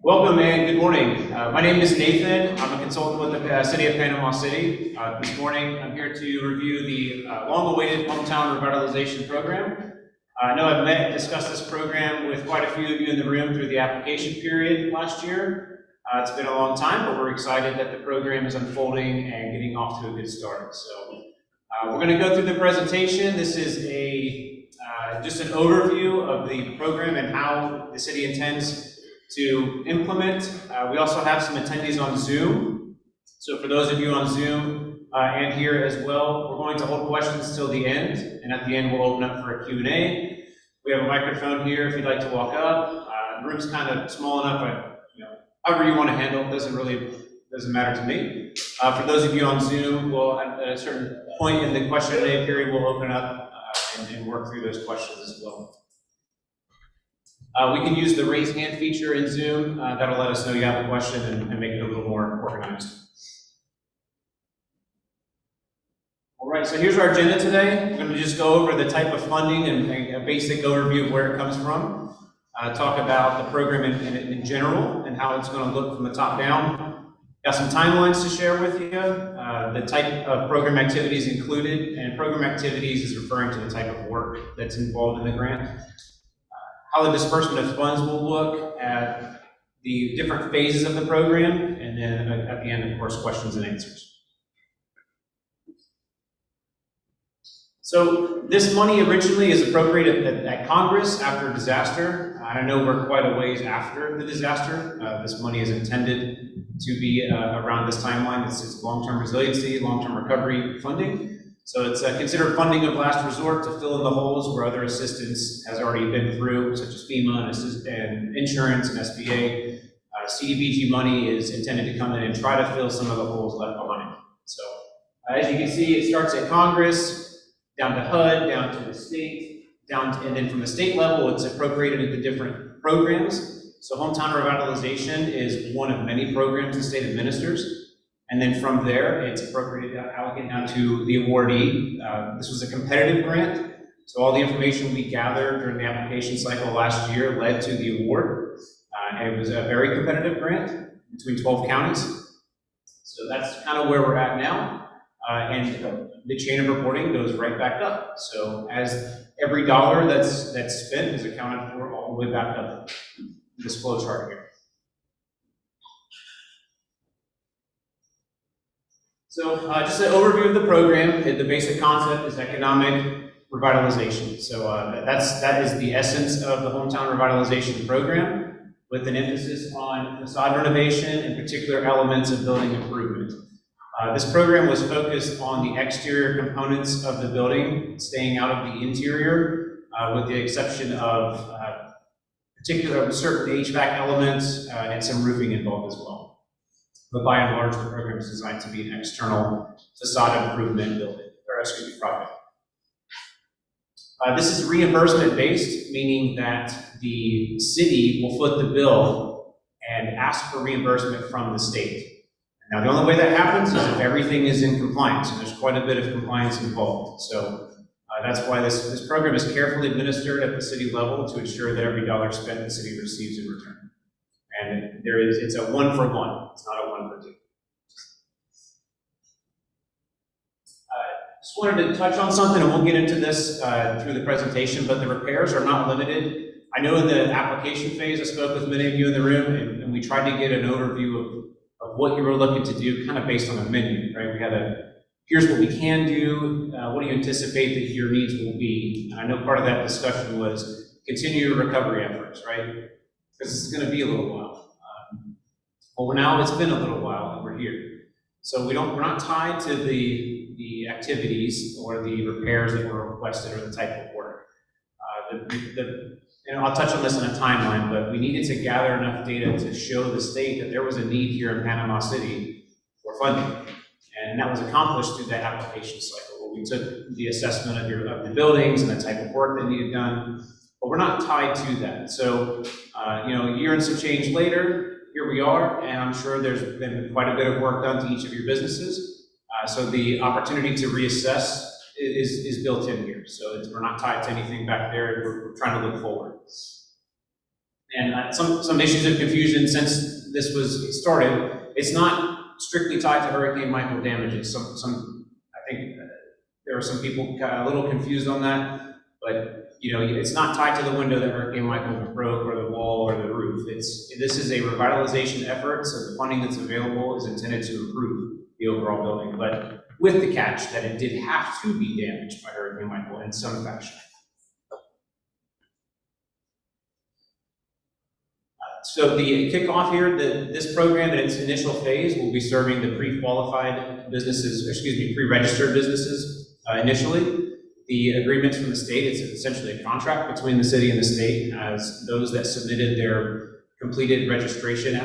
Welcome and good morning. My name is Nathan. I'm a consultant with the City of Panama City. This morning, I'm here to review the long-awaited Hometown Revitalization Program. I know I've met and discussed this program with quite a few of you in the room through the application period last year. It's been a long time, but we're excited that the program is unfolding and getting off to a good start. So we're going to go through the presentation. This is just an overview of the program and how the city intends to implement. We also have some attendees on Zoom. So for those of you on Zoom and here as well, we're going to hold questions till the end. And at the end, we'll open up for a Q&A. We have a microphone here if you'd like to walk up. The room's kind of small enough, however you want to handle it, doesn't matter to me. For those of you on Zoom, we'll at a certain point in the question and answer period, we'll open up and work through those questions as well. We can use the raise hand feature in Zoom. That'll let us know you have a question and make it a little more organized. All right, so here's our agenda today. We're going to just go over the type of funding and a basic overview of where it comes from. Talk about the program in general and how it's going to look from the top down. Got some timelines to share with you. The type of program activities included, and program activities is referring to the type of work that's involved in the grant. How the disbursement of funds will look at the different phases of the program, and then at the end, of course, questions and answers. So this money originally is appropriated at Congress after a disaster. I know we're quite a ways after the disaster. This money is intended to be around this timeline. It's long-term resiliency, long-term recovery funding. So it's considered funding of last resort to fill in the holes where other assistance has already been through, such as FEMA and insurance and SBA. CDBG money is intended to come in and try to fill some of the holes left behind. So as you can see, it starts at Congress, down to HUD, down to the state, and then from the state level, it's appropriated into different programs. So Hometown Revitalization is one of many programs the state administers. And then from there, it's appropriated allocated down to the awardee. This was a competitive grant, so all the information we gathered during the application cycle last year led to the award. And it was a very competitive grant between 12 counties. So that's kind of where we're at now. And the chain of reporting goes right back up. So as every dollar that's spent is accounted for all the way back up this flow chart here. So just an overview of the program. The basic concept is economic revitalization. So that is the essence of the Hometown Revitalization Program, with an emphasis on facade renovation and particular elements of building improvement. This program was focused on the exterior components of the building, staying out of the interior, with the exception of particular certain HVAC elements and some roofing involved as well. But by and large, the program is designed to be an external facade improvement project. This is reimbursement based, meaning that the city will foot the bill and ask for reimbursement from the state. Now, the only way that happens is if everything is in compliance, and there's quite a bit of compliance involved. So that's why this program is carefully administered at the city level to ensure that every dollar spent the city receives in return. And it's a 1-for-1. It's not a 1-for-2. Just wanted to touch on something, and we'll get into this through the presentation, but the repairs are not limited. I know in the application phase, I spoke with many of you in the room, and we tried to get an overview of what you were looking to do, kind of based on a menu, right? We had here's what we can do, what do you anticipate that your needs will be? And I know part of that discussion was continue your recovery efforts, right? Because this is going to be a little while. Well, now it's been a little while and we're here. So we're not tied to the activities or the repairs that were requested or the type of work. And I'll touch on this in a timeline, but we needed to gather enough data to show the state that there was a need here in Panama City for funding. And that was accomplished through that application cycle, where we took the assessment of the buildings and the type of work that needed done, but we're not tied to that. So, a year and some change later, here we are, and I'm sure there's been quite a bit of work done to each of your businesses. So the opportunity to reassess is built in here. So we're not tied to anything back there. We're trying to look forward. And some issues of confusion since this was started. It's not strictly tied to Hurricane Michael damages. I think there are some people a little confused on that, but it's not tied to the window that Hurricane Michael broke or the wall or the roof. This is a revitalization effort, so the funding that's available is intended to improve the overall building, but with the catch that it did have to be damaged by Hurricane Michael in some fashion. So the kickoff here, this program in its initial phase will be serving the pre-qualified businesses, pre-registered businesses initially. The agreements from the state, it's essentially a contract between the city and the state as those that submitted their completed registration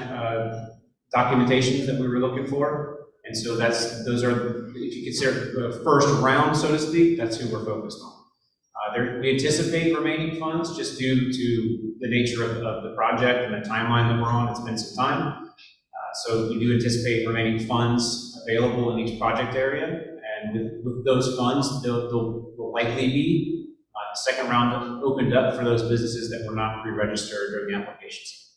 documentations that we were looking for. And so those are, if you consider the first round, so to speak, that's who we're focused on. We anticipate remaining funds just due to the nature of the project and the timeline that we're on. It's been some time. So we do anticipate remaining funds available in each project area. And with those funds, they'll likely be a second round opened up for those businesses that were not pre-registered during the applications.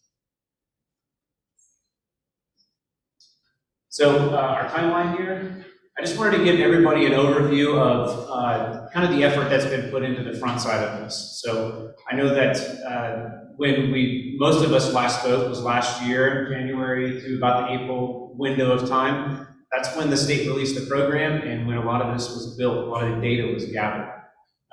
So our timeline here, I just wanted to give everybody an overview of kind of the effort that's been put into the front side of this. So I know that when most of us last spoke was last year, January to about the April window of time. That's when the state released the program and when a lot of this was built, a lot of the data was gathered.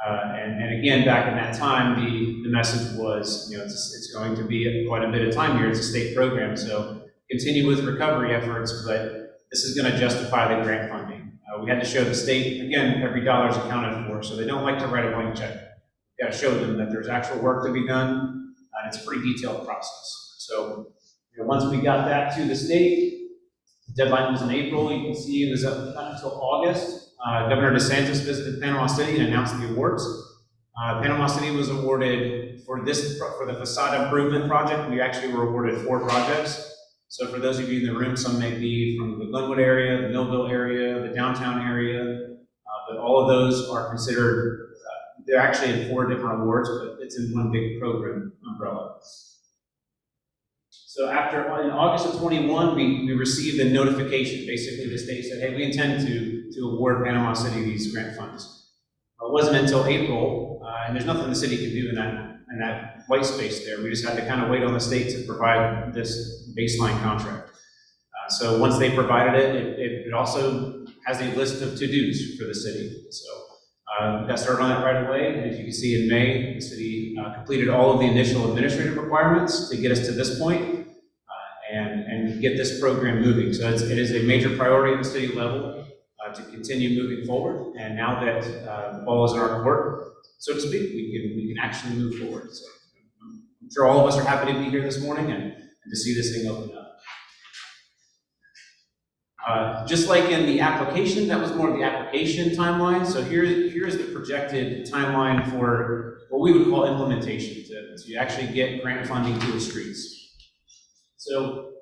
And again, back in that time, the message was, it's going to be quite a bit of time here. It's a state program, so continue with recovery efforts, but this is going to justify the grant funding. We had to show the state, again, every dollar is accounted for, so they don't like to write a blank check. You got to show them that there's actual work to be done, and it's a pretty detailed process. So once we got that to the state, the deadline was in April. You can see it was up until August. Governor DeSantis visited Panama City and announced the awards. Panama City was awarded for the facade improvement project. We actually were awarded 4 projects. So for those of you in the room, some may be from the Glenwood area, the Millville area, the downtown area, but all of those are considered, they're actually in 4 different awards, but it's in one big program umbrella. So in August of 21, we received a notification. Basically, the state said, hey, we intend to award Panama City these grant funds. Well, it wasn't until April, and there's nothing the city can do in that white space there. We just had to kind of wait on the state to provide this baseline contract. So once they provided it, it also has a list of to-dos for the city. So we got started on that right away. And as you can see in May, the city completed all of the initial administrative requirements to get us to this point and get this program moving. So it is a major priority at the city level to continue moving forward. And now that the ball is in our court, so to speak, we can actually move forward. So I'm sure all of us are happy to be here this morning and to see this thing open up. Just like in the application, that was more of the application timeline. So here's the projected timeline for what we would call implementation, to actually get grant funding to the streets. So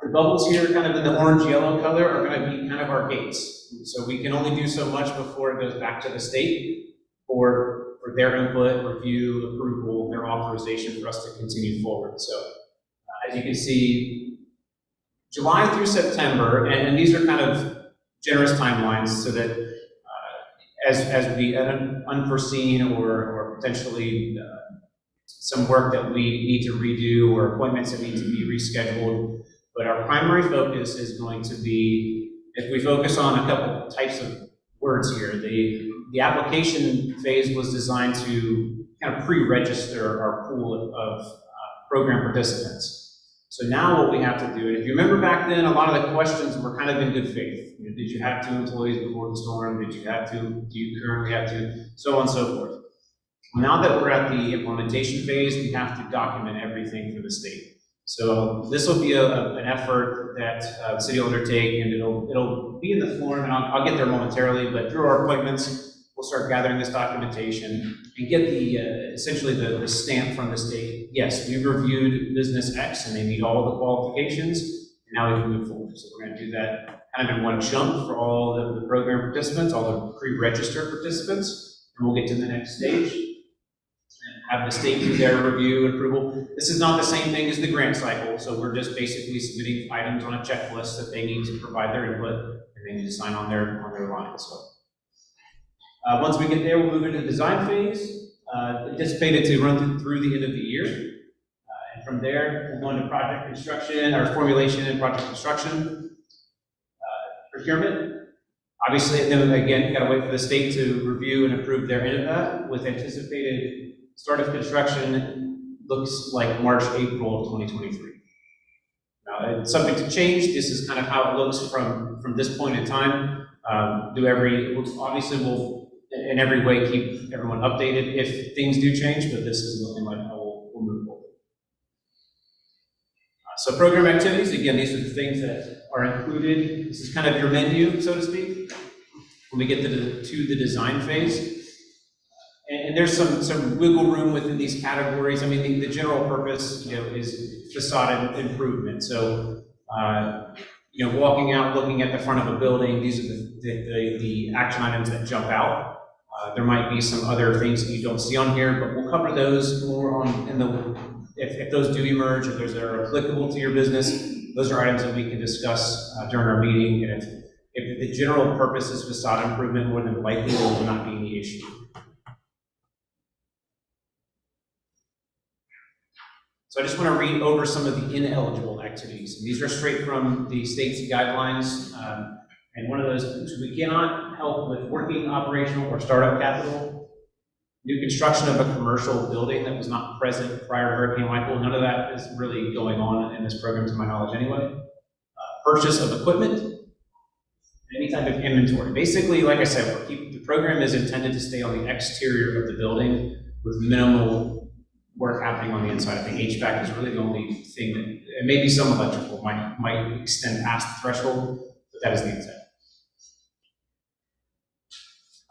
the bubbles here, kind of in the orange-yellow color, are going to be kind of our gates. So we can only do so much before it goes back to the state for their input, review, approval, their authorization for us to continue forward. So as you can see, July through September, and these are kind of generous timelines so that as we unforeseen or potentially some work that we need to redo or appointments that need to be rescheduled. But our primary focus is going to be, if we focus on a couple types of words here, the application phase was designed to kind of pre-register our pool of program participants. So now what we have to do, and if you remember back then, a lot of the questions were kind of in good faith. Did you have 2 employees before the storm? Did you have 2? Do you currently have 2? So on and so forth. Now that we're at the implementation phase, we have to document everything for the state. So this will be an effort that the city will undertake, and it'll be in the form, and I'll get there momentarily, but through our appointments, we'll start gathering this documentation and get essentially the stamp from the state. Yes, we've reviewed business X and they meet all the qualifications, now we can move forward. So we're going to do that kind of in one chunk for all the program participants, all the pre-registered participants, and we'll get to the next stage and have the state do their review and approval. This is not the same thing as the grant cycle, so we're just basically submitting items on a checklist that they need to provide their input, and they need to sign on their line. So once we get there, we'll move into the design phase. Anticipated to run through the end of the year. And from there, we'll go into project construction, or formulation and project construction. Procurement. Obviously, then again, you gotta wait for the state to review and approve their end of that. With anticipated start of construction, looks like March, April of 2023. Now, it's subject to change. This is kind of how it looks from this point in time. Obviously, we'll in every way keep everyone updated if things do change, but this is looking like how we'll move forward. So program activities, again, these are the things that are included. This is kind of your menu, so to speak, when we get to the design phase. And there's some wiggle room within these categories. I mean, the general purpose, is facade improvement. So, walking out, looking at the front of a building, these are the action items that jump out. There might be some other things that you don't see on here, but we'll cover those more if those do emerge, if those are applicable to your business. Those are items that we can discuss during our meeting. And if the general purpose is facade improvement, more than likely there will not be any issue. So I just want to read over some of the ineligible activities. And these are straight from the state's guidelines. And one of those, we cannot help with working, operational, or startup capital. New construction of a commercial building that was not present prior to Hurricane Michael. None of that is really going on in this program, to my knowledge anyway. Purchase of equipment, any type of inventory. Basically, like I said, the program is intended to stay on the exterior of the building with minimal work happening on the inside. I think HVAC is really the only thing that, and maybe some electrical might extend past the threshold, but that is the intent.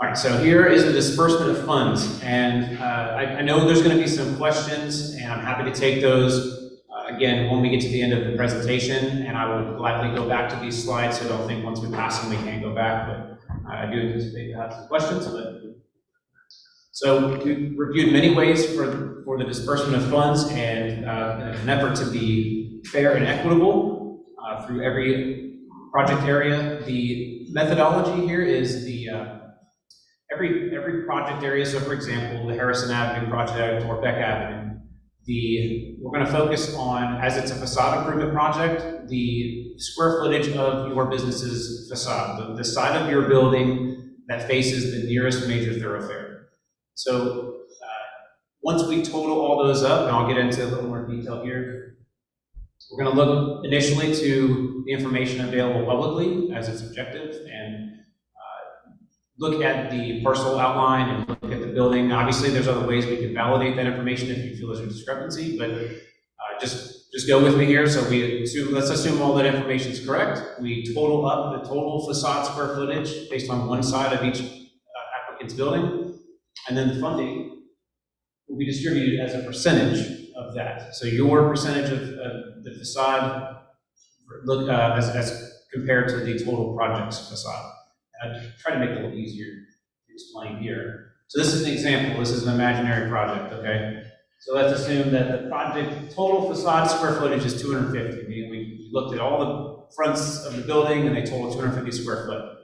All right, so here is the disbursement of funds, and I know there's going to be some questions, and I'm happy to take those again when we get to the end of the presentation, and I will gladly go back to these slides, so don't think once we pass them we can't go back, but I do anticipate to have some questions. So we reviewed many ways for the disbursement of funds, and in an effort to be fair and equitable through every project area. The methodology here is every project area. So for example, the Harrison Avenue project or Beck Avenue, we're going to focus on, as it's a facade improvement project, the square footage of your business's facade, the side of your building that faces the nearest major thoroughfare. So once we total all those up, and I'll get into a little more detail here, we're going to look initially to the information available publicly as its objective, and look at the parcel outline and look at the building. Obviously, there's other ways we can validate that information if you feel there's a discrepancy, but just go with me here. So let's assume all that information is correct. We total up the total facade square footage based on one side of each applicant's building, and then the funding will be distributed as a percentage of that. So your percentage of the facade as compared to the total project's facade. I try to make it a little easier to explain here. So this is an example. This is an imaginary project, okay? So let's assume that the project total facade square footage is 250. We looked at all the fronts of the building and they total 250 square foot.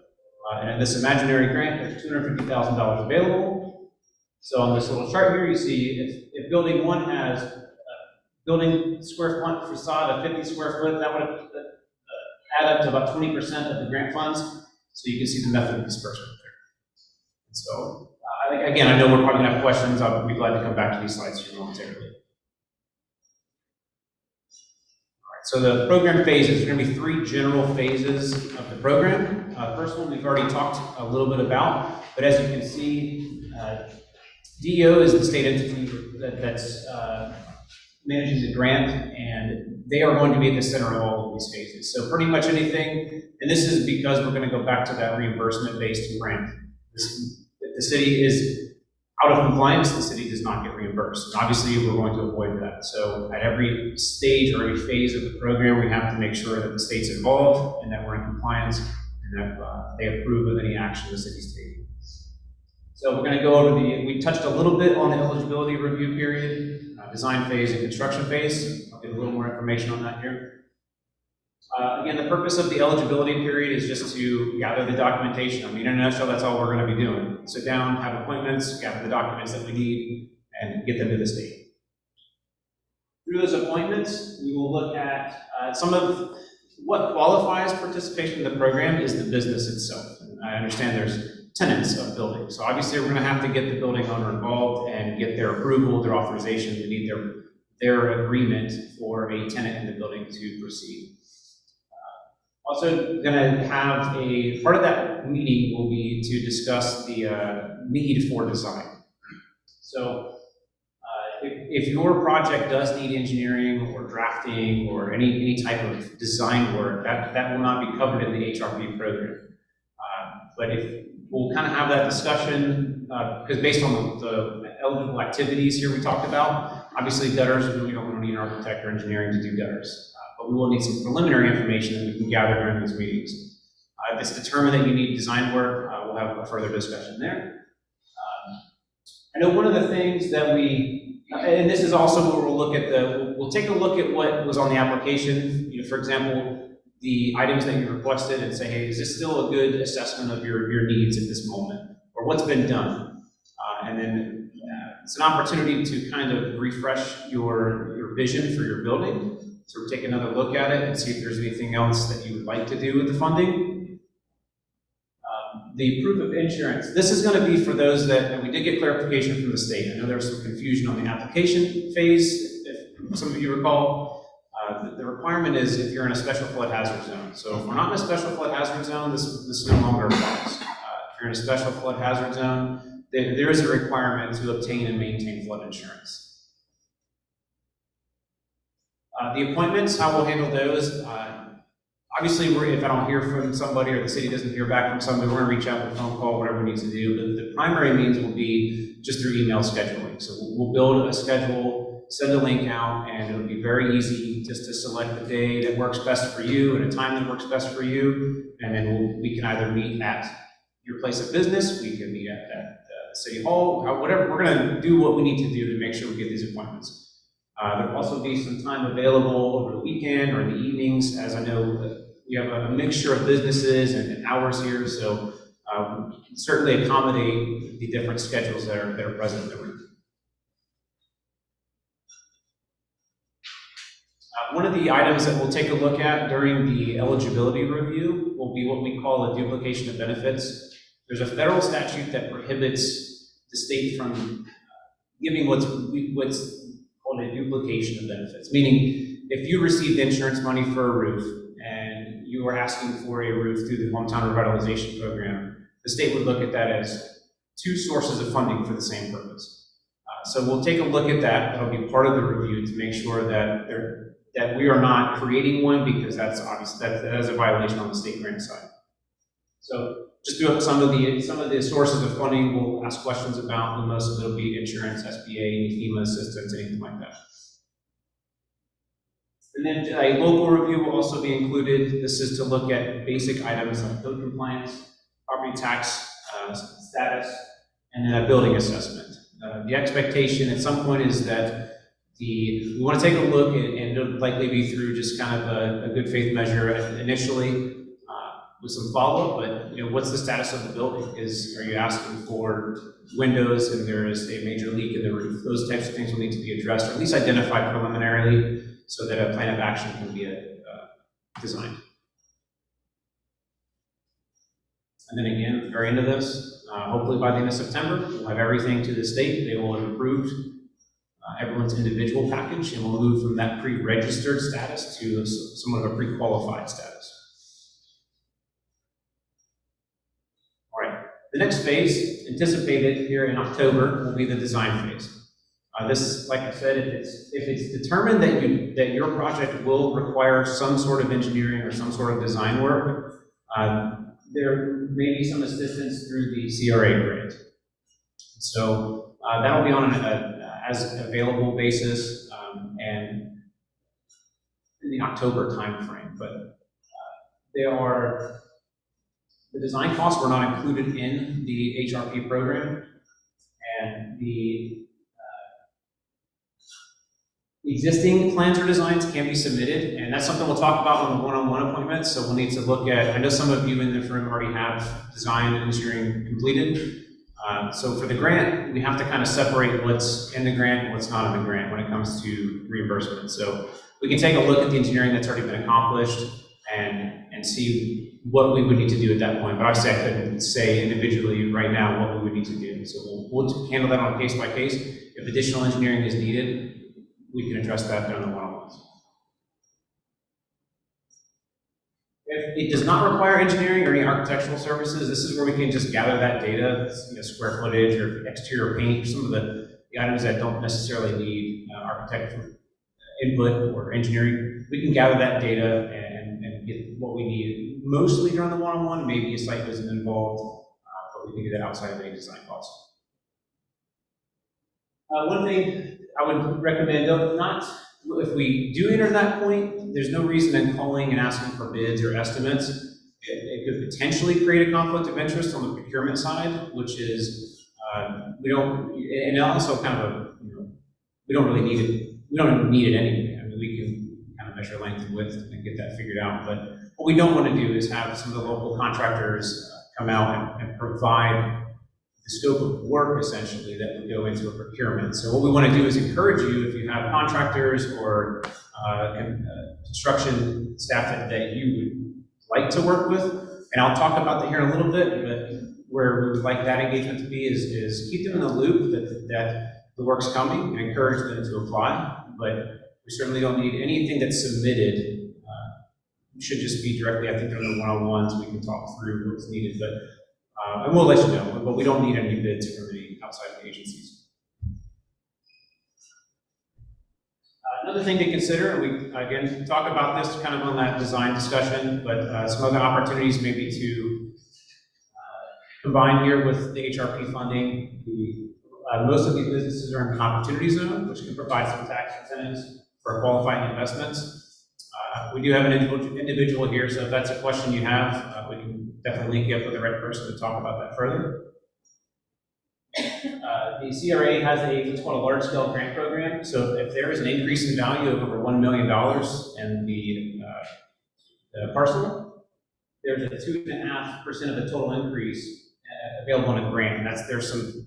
And in this imaginary grant, there's $250,000 available. So on this little chart here, you see if building one has a building square foot facade of 50 square foot, that would add up to about 20% of the grant funds. So you can see the method of disbursement there. And so, again, I know we're probably going to have questions. I'll be glad to come back to these slides here momentarily. All right, so the program phases, there are going to be 3 general phases of the program. First one we've already talked a little bit about, but as you can see, DEO is the state entity that's managing the grant, and they are going to be at the center of all of these phases. So pretty much anything, and this is because we're going to go back to that reimbursement-based grant. The city is out of compliance, the city does not get reimbursed. And obviously, we're going to avoid that. So at every stage or every phase of the program, we have to make sure that the state's involved and that we're in compliance and that they approve of any action the city's taking. So we're going to go over we touched a little bit on the eligibility review period, design phase and construction phase. I'll give a little more information on that here. Again, the purpose of the eligibility period is just to gather the documentation. I mean, in a nutshell, that's all we're going to be doing. Sit down, have appointments, gather the documents that we need, and get them to the state. Through those appointments, we will look at some of what qualifies participation in the program is the business itself. And I understand there's tenants of buildings. So obviously, we're going to have to get the building owner involved and get their approval, their authorization. We need their agreement for a tenant in the building to proceed. Also going to have part of that meeting will be to discuss the need for design. So if your project does need engineering or drafting or any type of design work, that will not be covered in the HRP program. But if we'll kind of have that discussion, because based on the eligible activities here we talked about, obviously gutters, we don't need an architect or engineering to do gutters. But we will need some preliminary information that we can gather during these meetings. If it's determined that you need design work, we'll have a further discussion there. I know one of the things that and this is also where we'll look at we'll take a look at what was on the application. For example, the items that you requested and say, hey, is this still a good assessment of your needs at this moment? Or what's been done? And then it's an opportunity to kind of refresh your vision for your building. So we'll take another look at it and see if there's anything else that you would like to do with the funding. The proof of insurance. This is going to be for those and we did get clarification from the state. I know there was some confusion on the application phase, if some of you recall. The requirement is if you're in a special flood hazard zone. So if we're not in a special flood hazard zone, this no longer applies. If you're in a special flood hazard zone, there is a requirement to obtain and maintain flood insurance. The appointments, how we'll handle those. Obviously, if I don't hear from somebody or the city doesn't hear back from somebody, we're going to reach out with a phone call, whatever we need to do. But the primary means will be just through email scheduling. So we'll build a schedule, send a link out, and it'll be very easy just to select the day that works best for you and a time that works best for you. And then we can either meet at your place of business, we can meet at City Hall, whatever. We're going to do what we need to do to make sure we get these appointments. There'll also be some time available over the weekend or in the evenings, as I know we have a mixture of businesses and hours here, so we can certainly accommodate the different schedules that are present in the room. One of the items that we'll take a look at during the eligibility review will be what we call a duplication of benefits. There's a federal statute that prohibits the state from giving what's called a duplication of benefits, meaning if you received insurance money for a roof and you were asking for a roof through the Hometown Revitalization Program, the state would look at that as two sources of funding for the same purpose. So we'll take a look at that. That'll be part of the review to make sure that we are not creating one, because that's obvious that is a violation on the state grant side. So just do up some of the sources of funding we'll ask questions about, and most of it will be insurance, SBA, any FEMA assistance, anything like that. And then a local review will also be included. This is to look at basic items like code compliance, property tax status, and then a building assessment. The expectation at some point is that we want to take a look, and it'll likely be through just kind of a good faith measure initially, with some follow-up, but what's the status of the building? Are you asking for windows and there is a major leak in the roof? Those types of things will need to be addressed, or at least identified preliminarily, so that a plan of action can be designed. And then again, at the very end of this, hopefully by the end of September, we'll have everything to the state. They will have approved everyone's individual package, and we'll move from that pre-registered status to somewhat of a pre-qualified status. The next phase, anticipated here in October, will be the design phase. This, like I said, if it's determined that your project will require some sort of engineering or some sort of design work, there may be some assistance through the CRA grant. So that'll be on an as available basis and in the October timeframe. But the design costs were not included in the HRP program, and the existing plans or designs can be submitted, and that's something we'll talk about on the one-on-one appointments. So we'll need to look at, I know some of you in this room already have design and engineering completed. So for the grant, we have to kind of separate what's in the grant and what's not in the grant when it comes to reimbursement. So we can take a look at the engineering that's already been accomplished and see what we would need to do at that point. But obviously I couldn't say individually right now what we would need to do. So we'll handle that on a case by case. If additional engineering is needed, we can address that during the one-on-ones. If it does not require engineering or any architectural services, this is where we can just gather that data, square footage or exterior paint, some of the items that don't necessarily need architectural input or engineering. We can gather that data and get what we need, mostly during the one-on-one, maybe a site visit involved, but we can do that outside of any design costs. One thing I would recommend, if we do enter that point, there's no reason in calling and asking for bids or estimates. It could potentially create a conflict of interest on the procurement side, which is, and also kind of we don't really need it. We don't need it anyway. I mean, we can kind of measure length and width and get that figured out. But what we don't want to do is have some of the local contractors come out and provide the scope of work, essentially, that would go into a procurement. So what we want to do is encourage you, if you have contractors or construction staff that you would like to work with, and I'll talk about that here in a little bit, but where we would like that engagement to be is keep them in the loop that the work's coming and encourage them to apply. But we certainly don't need anything that's submitted. It should just be directly, I think, during the one-on-ones, we can talk through what's needed. But and we'll let you know, but we don't need any bids from any outside agencies. Another thing to consider, and we again talk about this kind of on that design discussion, but some other opportunities maybe to combine here with the HRP funding. Most of these businesses are in opportunity zone, which can provide some tax incentives for qualifying investments. We do have an individual here, so if that's a question you have, we can definitely link you up with the right person to talk about that further. The CRA has what's called a large-scale grant program. So if there is an increase in value of over $1 million in the parcel, there's a 2.5% of the total increase available in a grant. And there's some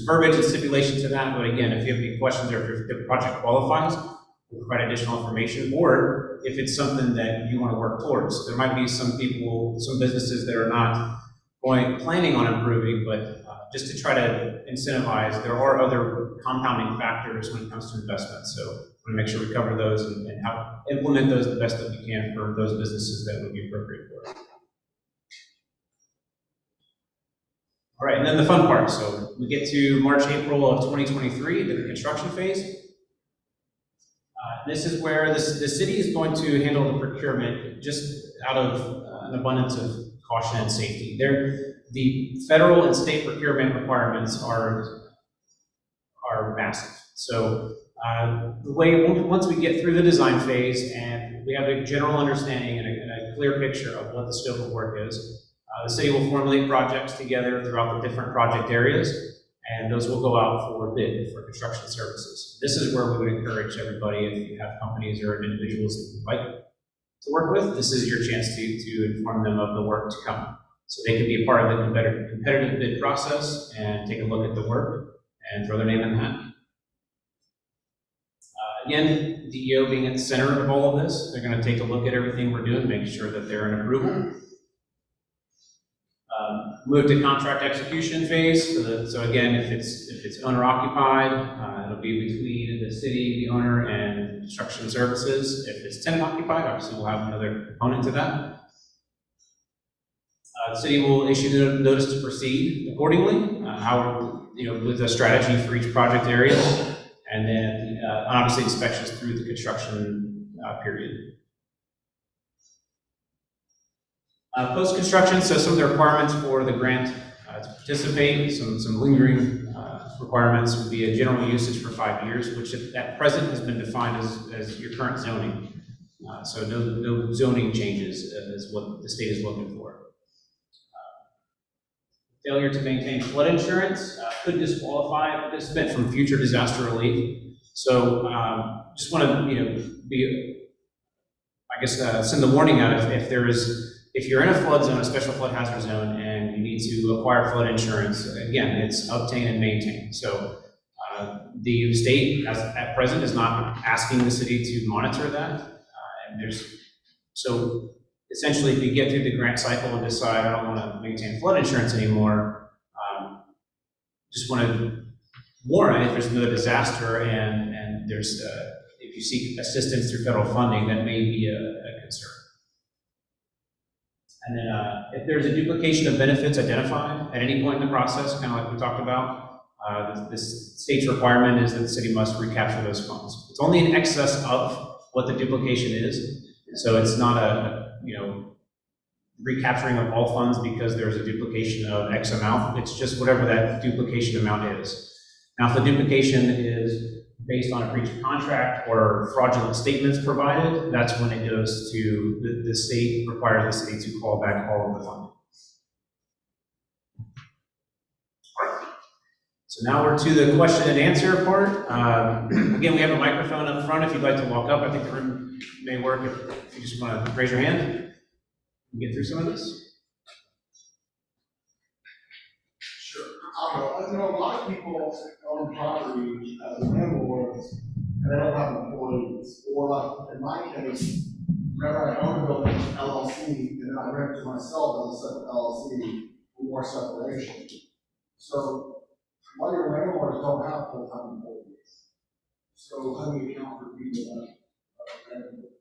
verbiage and stipulation to that. But again, if you have any questions or if the project qualifies, we'll provide additional information. Or if it's something that you want to work towards, there might be some businesses that are not planning on improving, but just to try to incentivize, there are other compounding factors when it comes to investment. So we want to make sure we cover those and how implement those the best that we can for those businesses that would be appropriate for us. All right, and then the fun part. So we get to March, April of 2023, the construction phase. This is where the city is going to handle the procurement just out of an abundance of caution and safety. The federal and state procurement requirements are massive. So the way, once we get through the design phase and we have a general understanding and a clear picture of what the scope of work is, the city will formulate projects together throughout the different project areas, and those will go out for bid for construction services. This is where we would encourage everybody, if you have companies or individuals that you'd like to work with, this is your chance to inform them of the work to come. So they can be a part of the competitive bid process and take a look at the work and throw their name in the hat. Again, DEO being at the center of all of this, they're going to take a look at everything we're doing, make sure that they're in approval. Move to contract execution phase. So again, if it's owner occupied, it'll be between the city, the owner, and construction services. If it's tenant occupied, obviously we'll have another component to that. The city will issue the notice to proceed accordingly, with a strategy for each project area, and then obviously inspections through the construction period. Post-construction, so some of the requirements for the grant to participate. Some lingering requirements would be a general usage for 5 years, which at present has been defined as your current zoning. So no zoning changes is what the state is looking for. Failure to maintain flood insurance could disqualify a participant from future disaster relief. So just want to send the warning out if you're in a flood zone, a special flood hazard zone, and you need to acquire flood insurance, again, it's obtain and maintain. So the state, at present, is not asking the city to monitor that. So essentially, if you get through the grant cycle and decide I don't want to maintain flood insurance anymore, just want to warn if there's another disaster and there's if you seek assistance through federal funding, that may be a concern. And then if there's a duplication of benefits identified at any point in the process, kind of like we talked about, this state's requirement is that the city must recapture those funds. It's only in excess of what the duplication is. So it's not a, recapturing of all funds because there's a duplication of X amount. It's just whatever that duplication amount is. Now, if the duplication is based on a breach of contract or fraudulent statements provided, that's when it goes to the state, requires the state to call back all of the funding. So now we're to the question and answer part. Again, we have a microphone up front if you'd like to walk up. I think the room may work if you just want to raise your hand and get through some of this. Sure. I know a lot of people own property as landlords and they don't have employees. Or like in my case, whenever I own a building LLC and then I rent to myself as a separate LLC for more separation. So a lot of your landlords don't have full-time employees. So how do you account for people that are landlords?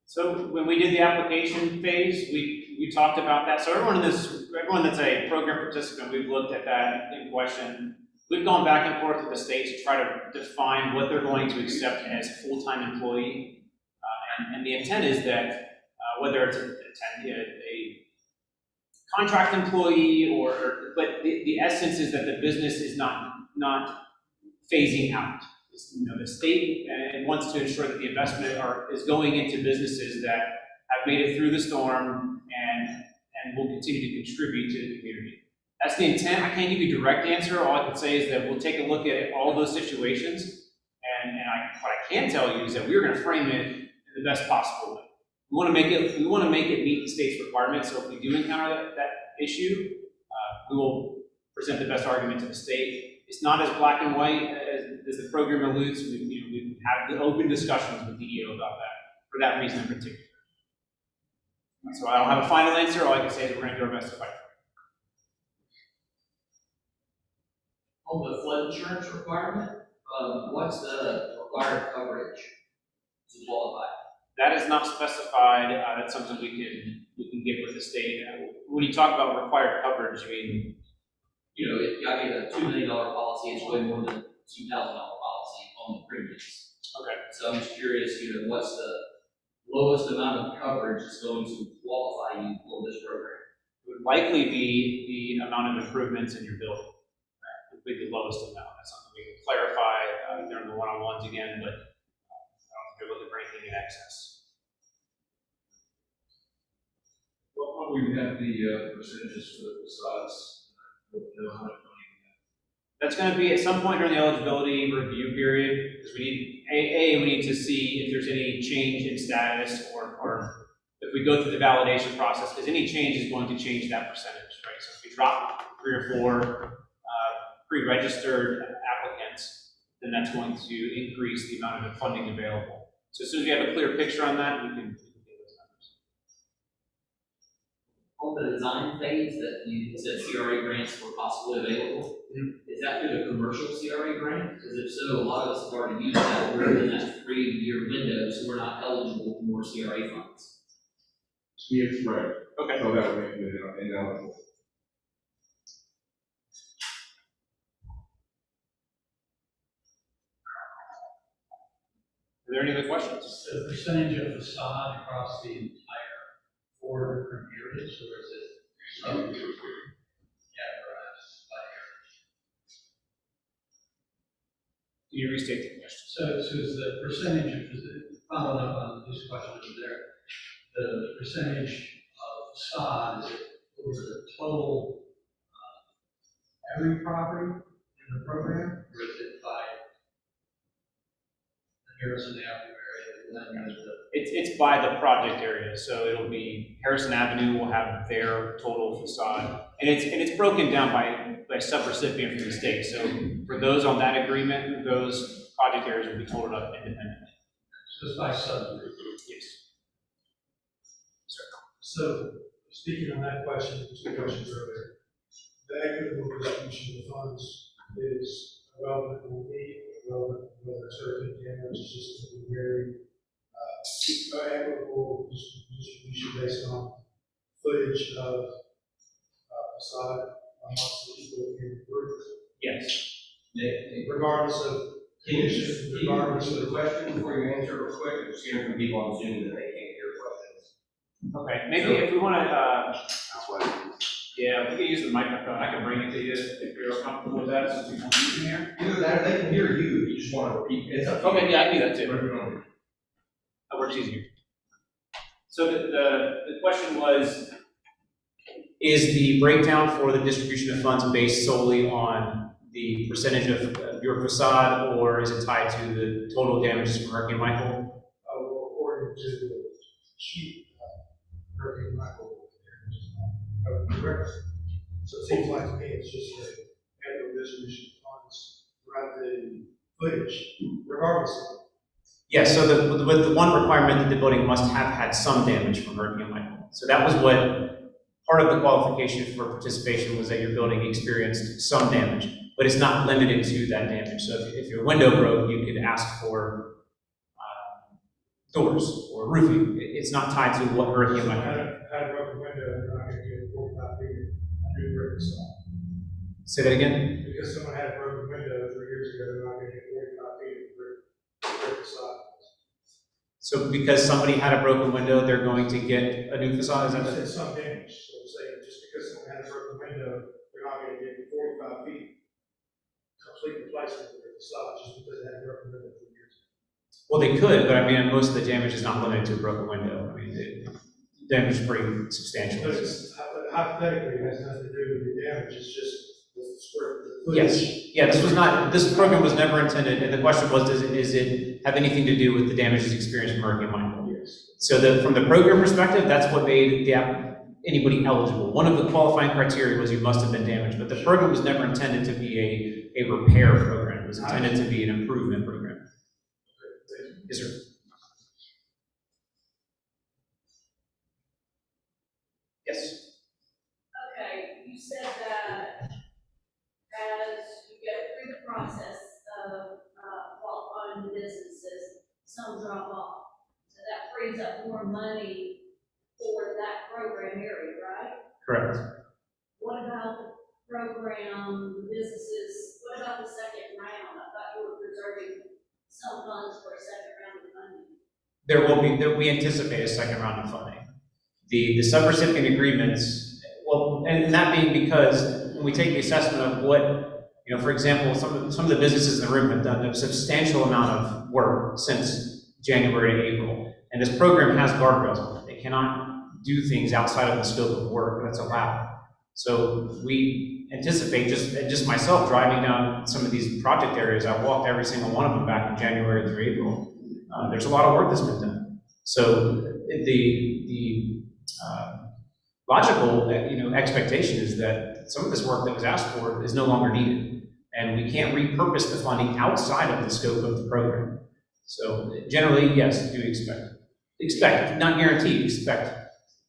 So when we did the application phase, we talked about that. So everyone that's a program participant, we've looked at that in question. We've gone back and forth with the state to try to define what they're going to accept as full-time employee. And the intent is that whether it's a contract employee but the essence is that the business is not phasing out. The state wants to ensure that the investment is going into businesses that have made it through the storm and will continue to contribute to the community. That's the intent. I can't give you a direct answer. All I can say is that we'll take a look at all those situations, and what I can tell you is that we're going to frame it in the best possible way. We want to make it meet the state's requirements. So if we do encounter that issue, we will present the best argument to the state. It's not as black and white as the program alludes. We've had open discussions with DEO about that for that reason in particular. So I don't have a final answer. All I can say is we're going to do our best to fight for it. On the flood insurance requirement, what's the required coverage to qualify? That is not specified. That's something we can get with the state. When you talk about required coverage, you mean? If I get a $2 million policy, it's way more than a $2,000 policy on the premiums. Okay. So I'm just curious, what's the lowest amount of coverage that's going to qualify you for this program? It would likely be the amount of improvements in your building. It would be the lowest amount. That's something we can clarify during the one-on-ones again, but I don't think they're looking for anything in excess. What we have the percentages for the facades? That's going to be at some point during the eligibility review period, because we need to see if there's any change in status or if we go through the validation process, because any change is going to change that percentage, right? So if we drop 3 or 4 pre-registered applicants, then that's going to increase the amount of funding available. So as soon as we have a clear picture on that, we can get those numbers. On the design phase that you said CRA grants were possibly available, is that through the commercial CRA grant? Because if so, a lot of us have already used that. We're in that 3-year window, so we're not eligible for more CRA funds. Yes, right. Okay. So that would make it ineligible. Are there any other questions? The percentage of facade across the entire 4 different areas, or is it? Yeah, you restate the question? So is the percentage of, following up on this question over there, the percentage of facade, is it over the total, every property in the program, or is it by the Harrison Avenue area, and then there's the It's by the project area, so it'll be Harrison Avenue will have their total facade, and it's broken down by subrecipient from the state. So for those on that agreement, those project areas will be totaled up independently. just by subgroup? Yes. So, speaking on that question, two questions earlier, the equitable distribution of funds is relevant on me, relevant whether it's hurricane damage, it's just to be very, equitable distribution based on footage of, facade amongst the people in the group, Yes. regardless of Can you conditions, repeat regardless the of. question before you answer real quick? Just hearing from people on Zoom that they can't hear questions. Okay, maybe if we want to, That's why. yeah, we can use the microphone. I can bring it to you if you're comfortable with that, since we don't use it here. Either that or they can hear you, you just want to repeat. It's up to you. Okay, yeah, I can do that too. Whatever you want. That works easier. So the question was, is the breakdown for the distribution of funds based solely on the percentage of your facade, or is it tied to the total damages from Hurricane Michael? According to the sheet, Hurricane Michael, correct. So it seems like to me it's just a equitable distribution of funds throughout the footage, regardless of. Yes, so the one requirement that the building must have had some damage from Hurricane Michael. So that was what, part of the qualification for participation was that your building experienced some damage, but it's not limited to that damage. So if your window broke, you could ask for doors or roofing. It's not tied to what Hurricane Michael did. Had a broken window, you're not gonna get 45 feet under brick facade. Say that again? Because someone had a broken window 3 years ago, they're not gonna get 45 feet of brick facade. So because somebody had a broken window, they're going to get a new facade, is that I it? said some damage, so I'm saying, just because someone had a broken window, they're not gonna get 45 feet complete replacement of their facade, just because they had a broken window 3 years ago. Well, they could, but I mean, most of the damage is not limited to a broken window. I mean, the damage is pretty substantial. But it's, hypothetically, it has nothing to do with the damage, it's just the square, the Yes, footage. yeah, this program was never intended, and the question was, does it have anything to do with the damages experienced from Hurricane Michael? Yes. So from the program perspective, that's what made anybody eligible. One of the qualifying criteria was you must have been damaged, but the program was never intended to be a repair program. It was intended to be an improvement program. Yes, sir. Yes. Okay, you said that as you get through the process of qualifying the businesses, some drop off. So that frees up more money for that program area, right? Correct. What about the program, the businesses, what about the second round? I thought you were preserving some funds for a second round of funding. We anticipate a second round of funding. The subrecipient agreements, well, and that being because when we take the assessment of what, for example, some of the businesses in the room have done a substantial amount of work since January to April, and this program has guardrails on it. They cannot do things outside of the scope of work that's allowed. So we anticipate, just myself driving down some of these project areas, I walked every single one of them back in January through April. There's a lot of work that's been done. So the logical, expectation is that some of this work that was asked for is no longer needed, and we can't repurpose the funding outside of the scope of the program. So generally, yes, do expect, not guaranteed, expect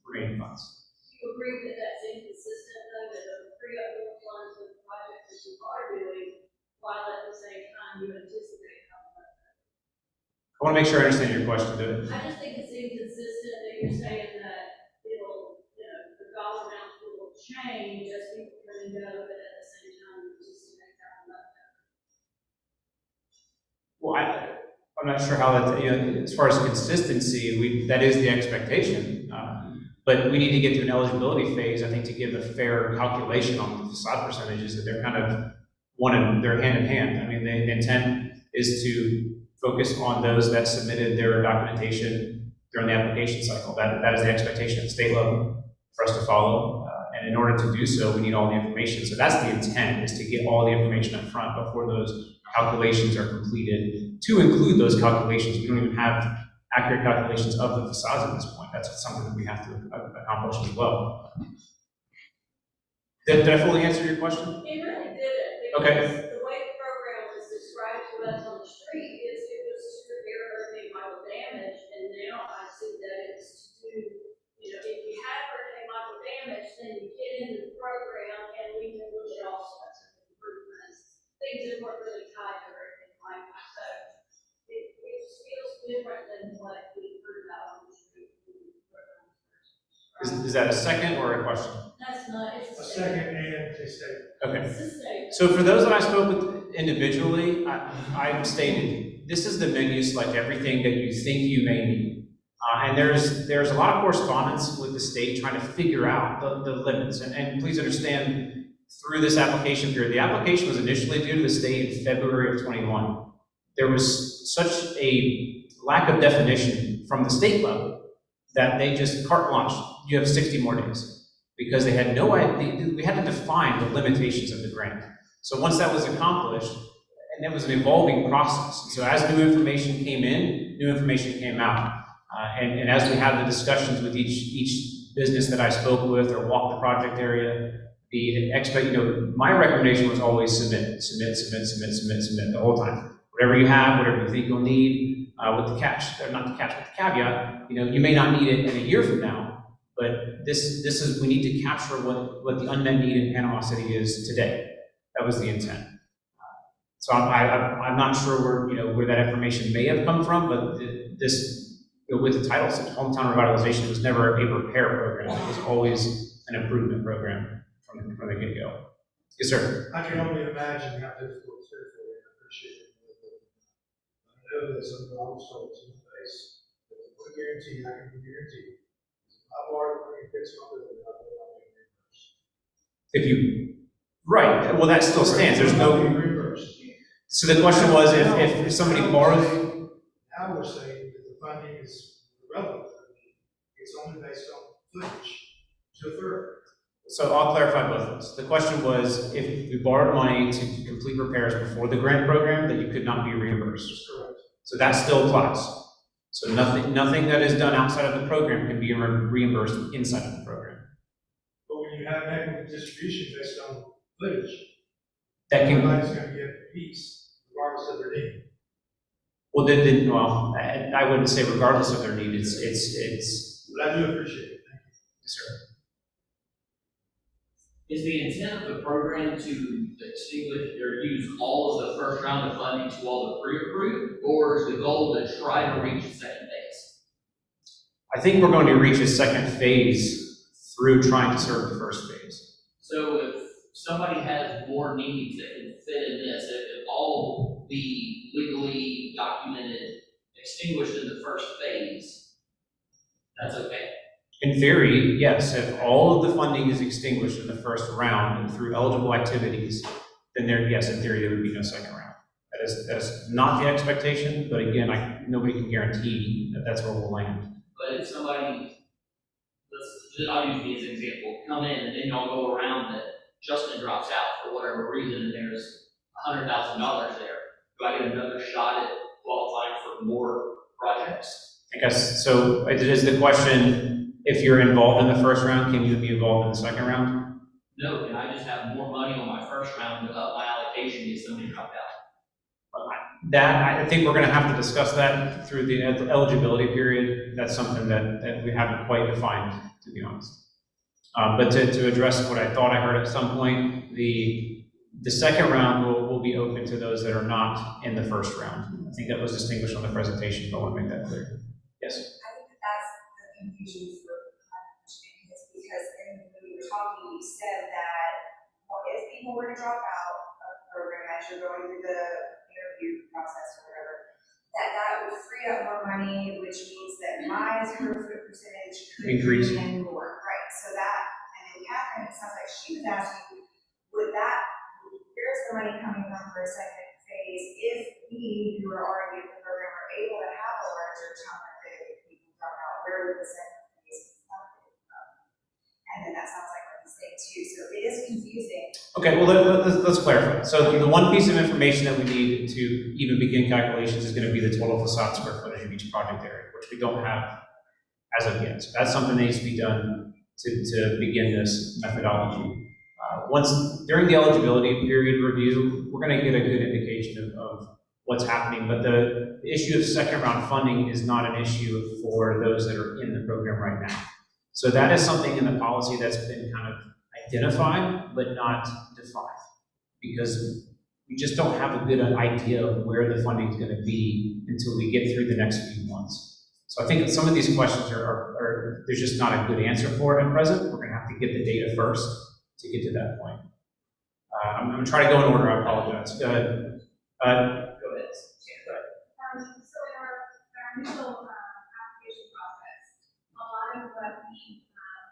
remaining funds. Do you agree that that's inconsistent, though, that it'll free up more funds for the project that you are doing, while at the same time you anticipate how much? I want to make sure I understand your question, do it? I just think it's inconsistent that you're saying that it'll, the dollar amounts will change as people come and go, but at the same time, you anticipate how much. Well, I'm not sure how that, as far as consistency, that is the expectation. But we need to get to an eligibility phase, I think, to give a fair calculation on the facade percentages, that they're kind of they're hand in hand. I mean, they intend, is to focus on those that submitted their documentation during the application cycle. That is the expectation at the state level for us to follow. And in order to do so, we need all the information. So that's the intent, is to get all the information up front before those calculations are completed. To include those calculations, we don't even have accurate calculations of the facades at this point. That's something that we have to accomplish as well. Did I fully answer your question? It really did, Okay. because the way the program was described to us on the street is it was to repair hurricane Michael damage, and now I see that it's to, if you have hurricane Michael damage, then you get into the program and we can look at all sorts of improvements, things that weren't really tied to hurricane Michael. So it feels different than what we heard about on the street. Is that a second or a question? That's not, it's A second and a statement. Okay. It's a statement. So for those that I spoke with individually, I stated, this is the menu, select everything that you think you may need. And there's a lot of correspondence with the state trying to figure out the limits. And please understand, through this application period, the application was initially due to the state in February of 21. There was such a lack of definition from the state level that they just carte blanche, you have 60 more days. Because they had no idea, we had to define the limitations of the grant. So once that was accomplished, and it was an evolving process. So as new information came in, new information came out. And as we had the discussions with each business that I spoke with or walked the project area, my recommendation was always submit the whole time. Whatever you have, whatever you think you'll need, with the catch, or not the catch, but the caveat, you may not need it in a year from now, but this is, we need to capture what the unmet need in Panama City is today. That was the intent. So I'm not sure where that information may have come from, but with the title, Hometown Revitalization was never a repair program. It was always an improvement program from the get-go. Yes, sir. I can only imagine how difficult it's been for you, I appreciate it. I know that some problems fall to the face, but I guarantee, I can guarantee, I borrowed money to fix my building, I will not be reimbursed. Right, well, that still stands, there's I will not be no, reimbursed. so the question was, if somebody borrows, Now we're saying that the funding is irrelevant, it's only based on footage to further. so I'll clarify both of those. The question was, if you borrowed money to complete repairs before the grant program, that you could not be reimbursed. That's correct. So that still applies. So nothing that is done outside of the program can be reimbursed inside of the program. But when you have equity distribution based on footage, That can, everybody's gonna get a piece, regardless of their need. well, I wouldn't say regardless of their need, it's, But I do appreciate it, thank you. yes, sir. Is the intent of the program to extinguish or use all of the first round of funding to all the pre-approved, or is the goal to try to reach the second phase? I think we're going to reach a second phase through trying to serve the first phase. So if somebody has more needs that can fit in this, if all the legally documented extinguished in the first phase, that's okay. In theory, yes, if all of the funding is extinguished in the first round and through eligible activities, then yes, in theory, there would be no second round. That's not the expectation, but again, nobody can guarantee that that's where we'll land. But if somebody, I'll use me as an example, come in and then y'all go around that Justin drops out for whatever reason and there's $100,000 there, do I get another shot at qualifying for more projects? I guess, so is the question, if you're involved in the first round, can you be involved in the second round? No, can I just have more money on my first round to up my allocation if somebody dropped out? I think we're gonna have to discuss that through the eligibility period. That's something that we haven't quite defined, to be honest. But to address what I thought I heard at some point, the second round will be open to those that are not in the first round. I think that was distinguished on the presentation, but I want to make that clear. Yes? I think that's the confusion for because when we were talking, you said that if people were to drop out of the program as you're going through the interview process or whatever, that would free up more money, which means that my square foot percentage could Increase. be even more, right? So that, and then Catherine, it sounds like she was asking, where's the money coming from for a second phase if we Okay, well, let's clarify. So the one piece of information that we need to even begin calculations is going to be the total facade square footage of each project area, which we don't have as of yet. So that's something that needs to be done to begin this methodology. During the eligibility period review, we're going to get a good indication of what's happening, but the issue of second round funding is not an issue for those that are in the program right now. So that is something in the policy that's been kind of identified, but not defined, because we just don't have a good idea of where the funding is going to be until we get through the next few months. So I think that some of these questions there's just not a good answer for it at present. We're going to have to get the data first to get to that point. I'm going to try to go in order. I apologize. Go ahead. Go ahead. So in our initial application process, a lot of what we have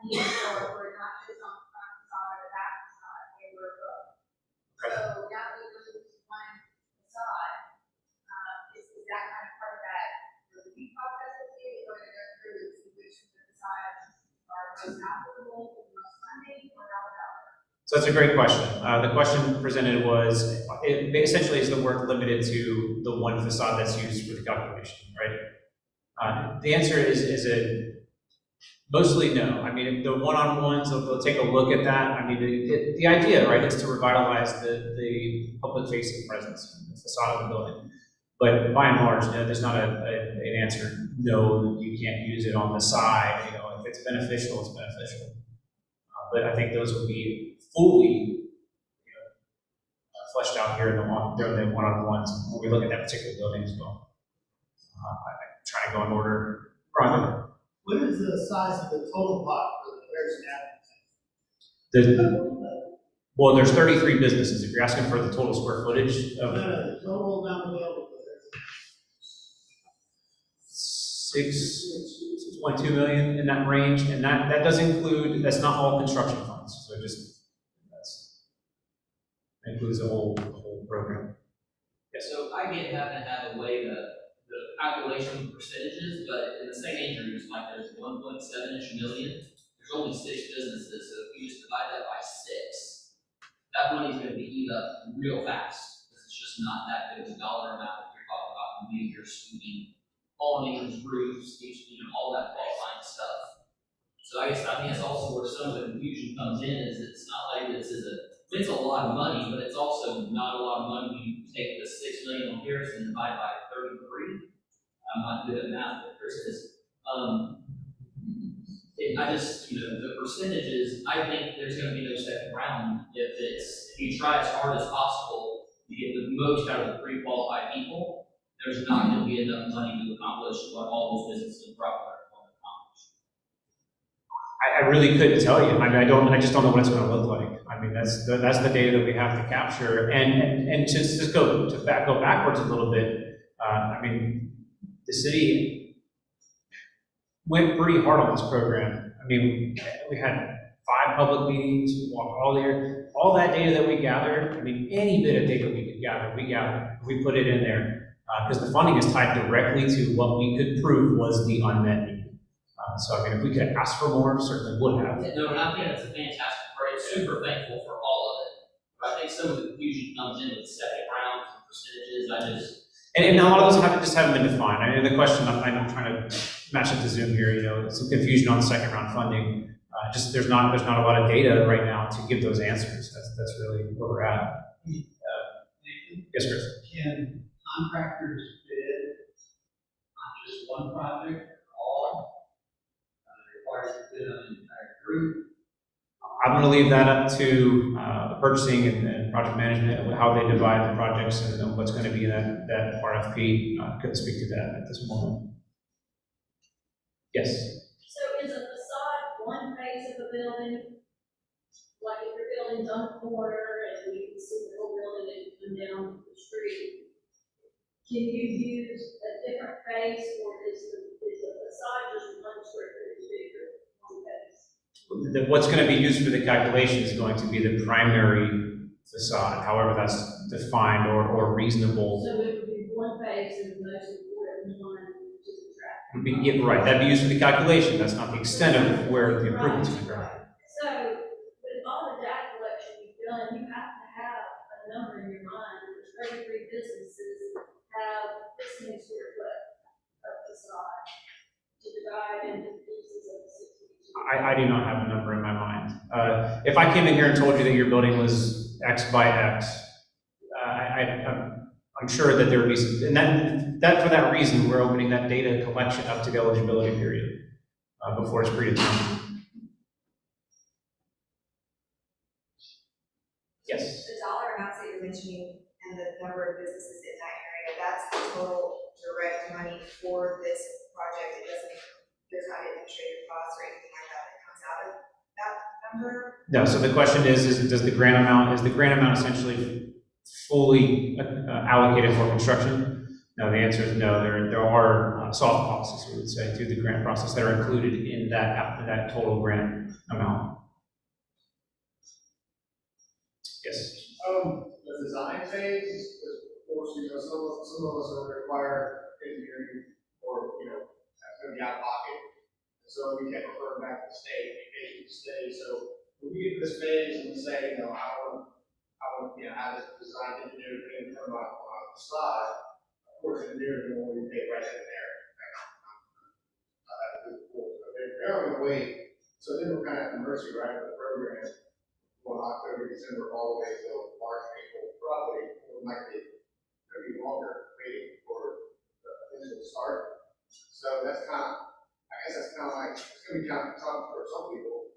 needed for were not just on the front facade or the back facade, they were both. So now that we moved to one facade, is that kind of part of that review process with you? You're going to go through and see which of the facades are most applicable, most funding, or how would that work? So that's a great question. The question presented was, essentially is the work limited to the one facade that's used for the calculation, right? The answer is mostly no. I mean, the one-on-ones, they'll take a look at that. I mean, the idea, right, is to revitalize the public-facing presence, the facade of the building. But by and large, no, there's not an answer, no, you can't use it on the side. You know, if it's beneficial, it's beneficial. But I think those will be fully fleshed out here in the one-on-ones when we look at that particular building as well. I'm trying to go in order. Brian? What is the size of the total pot for the Harrison Avenue? Well, there's 33 businesses. If you're asking for the total square footage of The total amount available for Harrison. 6.2 million in that range, and that does include, that's not all construction funds. So that includes the whole program. Yes. So I get having to have a way the calculation percentages, but in the same acres, like there's 1.7-ish million, there's only 6 businesses, so if you just divide that by 6, that money's gonna be eat up real fast. It's just not that big of a dollar amount if you're talking about major sweeping awnings, roofs, all that qualifying stuff. So I guess that's also where some of the confusion comes in, is it's not like it's a lot of money, but it's also not a lot of money when you take the 6 million on Harrison and divide by 33. I'm not good at math, but Chris is. I just, the percentages, I think there's going to be no second round if you try as hard as possible to get the most out of the pre-qualified people. There's not going to be enough money to accomplish what all those businesses probably want to accomplish. I really couldn't tell you. I mean, I just don't know what it's going to look like. I mean, that's the data that we have to capture, and to just go backwards a little bit. I mean, the city went pretty hard on this program. I mean, we had 5 public meetings, we walked all there. All that data that we gathered, I mean, any bit of data we could gather, we put it in there, because the funding is tied directly to what we could prove was the unmet need. So, I mean, if we could ask for more, certainly would have. No, and I think it's a fantastic program. Super thankful for all of it. But I think some of the confusion comes in with second rounds and percentages. And a lot of those haven't been defined. I mean, the question, I'm trying to match it to Zoom here, some confusion on the second round funding. There's not a lot of data right now to give those answers. That's really where we're at. Yes, Chris? Can contractors bid on just one project or all? Required to bid on the entire group? I'm going to leave that up to the purchasing and project management, how they divide the projects and what's going to be in that RFP. Couldn't speak to that at this moment. Yes? So is a facade one phase of a building? Like if your building's on the corner and you can see the whole building and you come down the street, can you use a different phase, or is the facade just one square footage bigger, one phase? What's going to be used for the calculation is going to be the primary facade, however that's defined or reasonable. So it would be one phase and the most important one to the traffic. Yeah, right, that'd be used for the calculation. That's not the extent of where the improvements are going. So with all the data collection you I do not have a number in my mind. If I came in here and told you that your building was X by X, I'm sure that there would be some, and that for that reason, we're opening that data collection up to the eligibility period before it's predetermined. Yes. The dollar amounts that you're mentioning and the number of businesses in that area, that's the total direct money for this project. It doesn't, there's not administrative costs or anything like that that comes out of that number? No, so the question is does the grant amount, is the grant amount essentially fully allocated for construction? No, the answer is no. There are soft costs, we would say, through the grant process that are included in that total grant amount. Yes. The design phase, of course, some of us are required engineering or, that's gonna be out of pocket. So we can't refer back to the state, we pay the state. So when we get to this phase and we say, I want have this design engineer thing come on the side, of course, engineering will only pay right in there. They're on the way, so then we're kind of at the mercy, right, of the program, from October, December, all the way till March, April, probably, or might be, could be longer, waiting for the initial start. So that's kind of, I guess that's kind of like, it's going to be kind of tough for some people.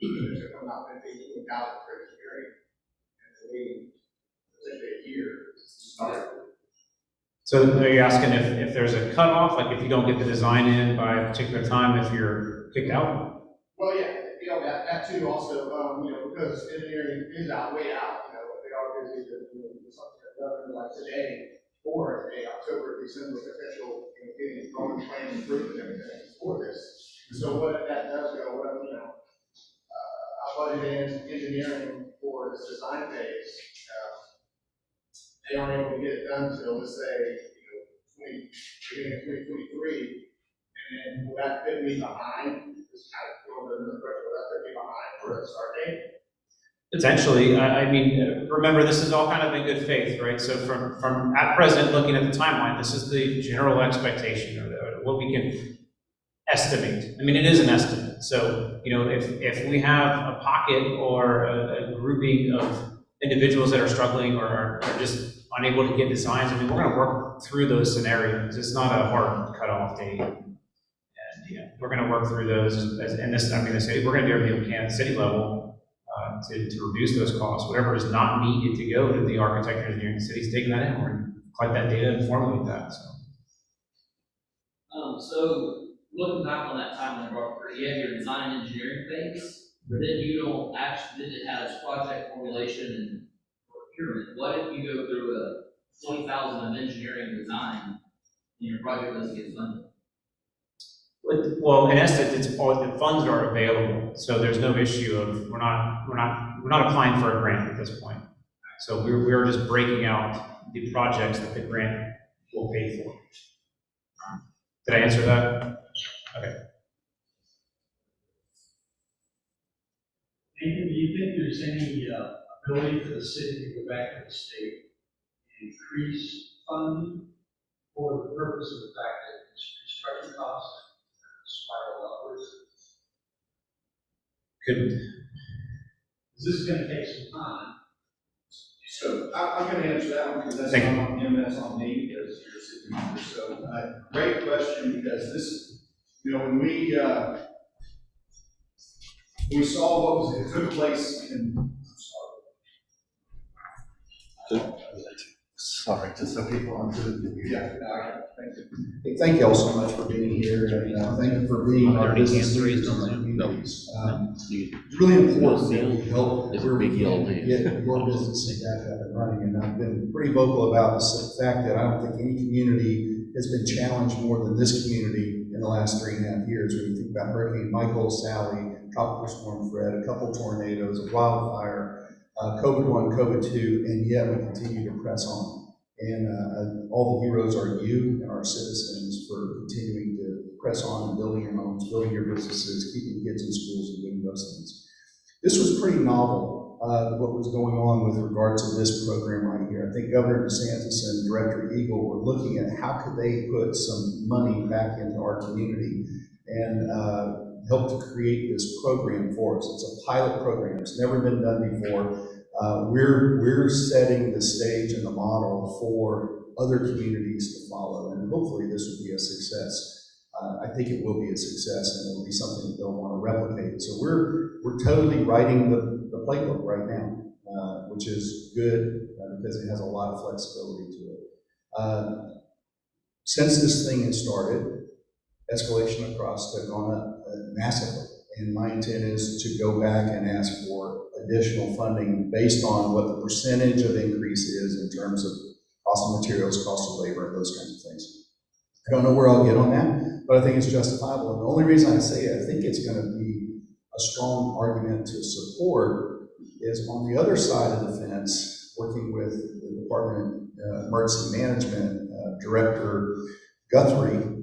There's going to come out 15,000 for engineering, and waiting potentially a year to start. So are you asking if there's a cutoff, like if you don't get the design in by a particular time, if you're kicked out? Well, yeah, that too also, because engineering is way out, they are busy with something that like today, or October, December, potential, getting drawing plans approved and everything for this. So what if that does go, I budgeted in engineering for this design phase. They aren't able to get it done until, let's say, beginning of 2023, and then will that fit me behind? Just kind of going to the question, will that fit me behind for a start date? Potentially. I mean, remember, this is all kind of in good faith, right? So from at present, looking at the timeline, this is the general expectation or what we can estimate. I mean, it is an estimate. So, if we have a pocket or a grouping of individuals that are struggling or are just unable to get designs, I mean, we're going to work through those scenarios. It's not a hard cutoff date. And, we're going to work through those the city, we're going to do everything we can at the city level to reduce those costs. Whatever is not needed to go to the architect or engineering, the city's taking that in. We're going to collect that data and formulate that. So looking back on that timeline, Robert, you have your design engineering phase, but then you don't actually, then it has project formulation and procurement. What if you go through a 20,000 of engineering design and your project doesn't get funded? Well, in essence, it's all the funds are available, so there's no issue of we're not applying for a grant at this point. So we're just breaking out the projects that the grant will pay for. Did I answer that? Okay. Nathan, do you think there's any ability for the city to go back to the state and increase funding for the purpose of the fact that construction costs spiral upwards? This is going to take some time. So I'm going to answer that one because that's Thank not on him, that's on me because you're sitting here. So great question because this, when we saw what took place in, Sorry, to some people on Zoom. yeah, thank you. Hey, thank you all so much for being here, and thank you for being our business leaders in our communities. It's really important that we help get your businesses back up and running, and I've been pretty vocal about the fact that I don't think any community has been challenged more than this community in the last 3.5 years. When you think about Hurricane Michael, Sally, Tropical Storm Fred, a couple tornadoes, a wildfire, COVID-1, COVID-2, and yet we continue to press on. And all the heroes are you and our citizens for continuing to press on and building your homes, building your businesses, keeping kids in schools and doing those things. This was pretty novel, what was going on with regard to this program right here. I think Governor DeSantis and Director Eagle were looking at how could they put some money back into our community. And helped to create this program for us. It's a pilot program. It's never been done before. We're setting the stage and the model for other communities to follow, and hopefully this will be a success. I think it will be a success, and it will be something that they'll want to replicate. So we're totally writing the playbook right now, which is good because it has a lot of flexibility to it. Since this thing has started, escalation of costs have gone up massively, and my intent is to go back and ask for additional funding based on what the percentage of increase is in terms of cost of materials, cost of labor, those kinds of things. I don't know where I'll get on that, but I think it's justifiable. And the only reason I say it, I think it's going to be a strong argument to support, is on the other side of the fence, working with the Department of Emergency Management Director Guthrie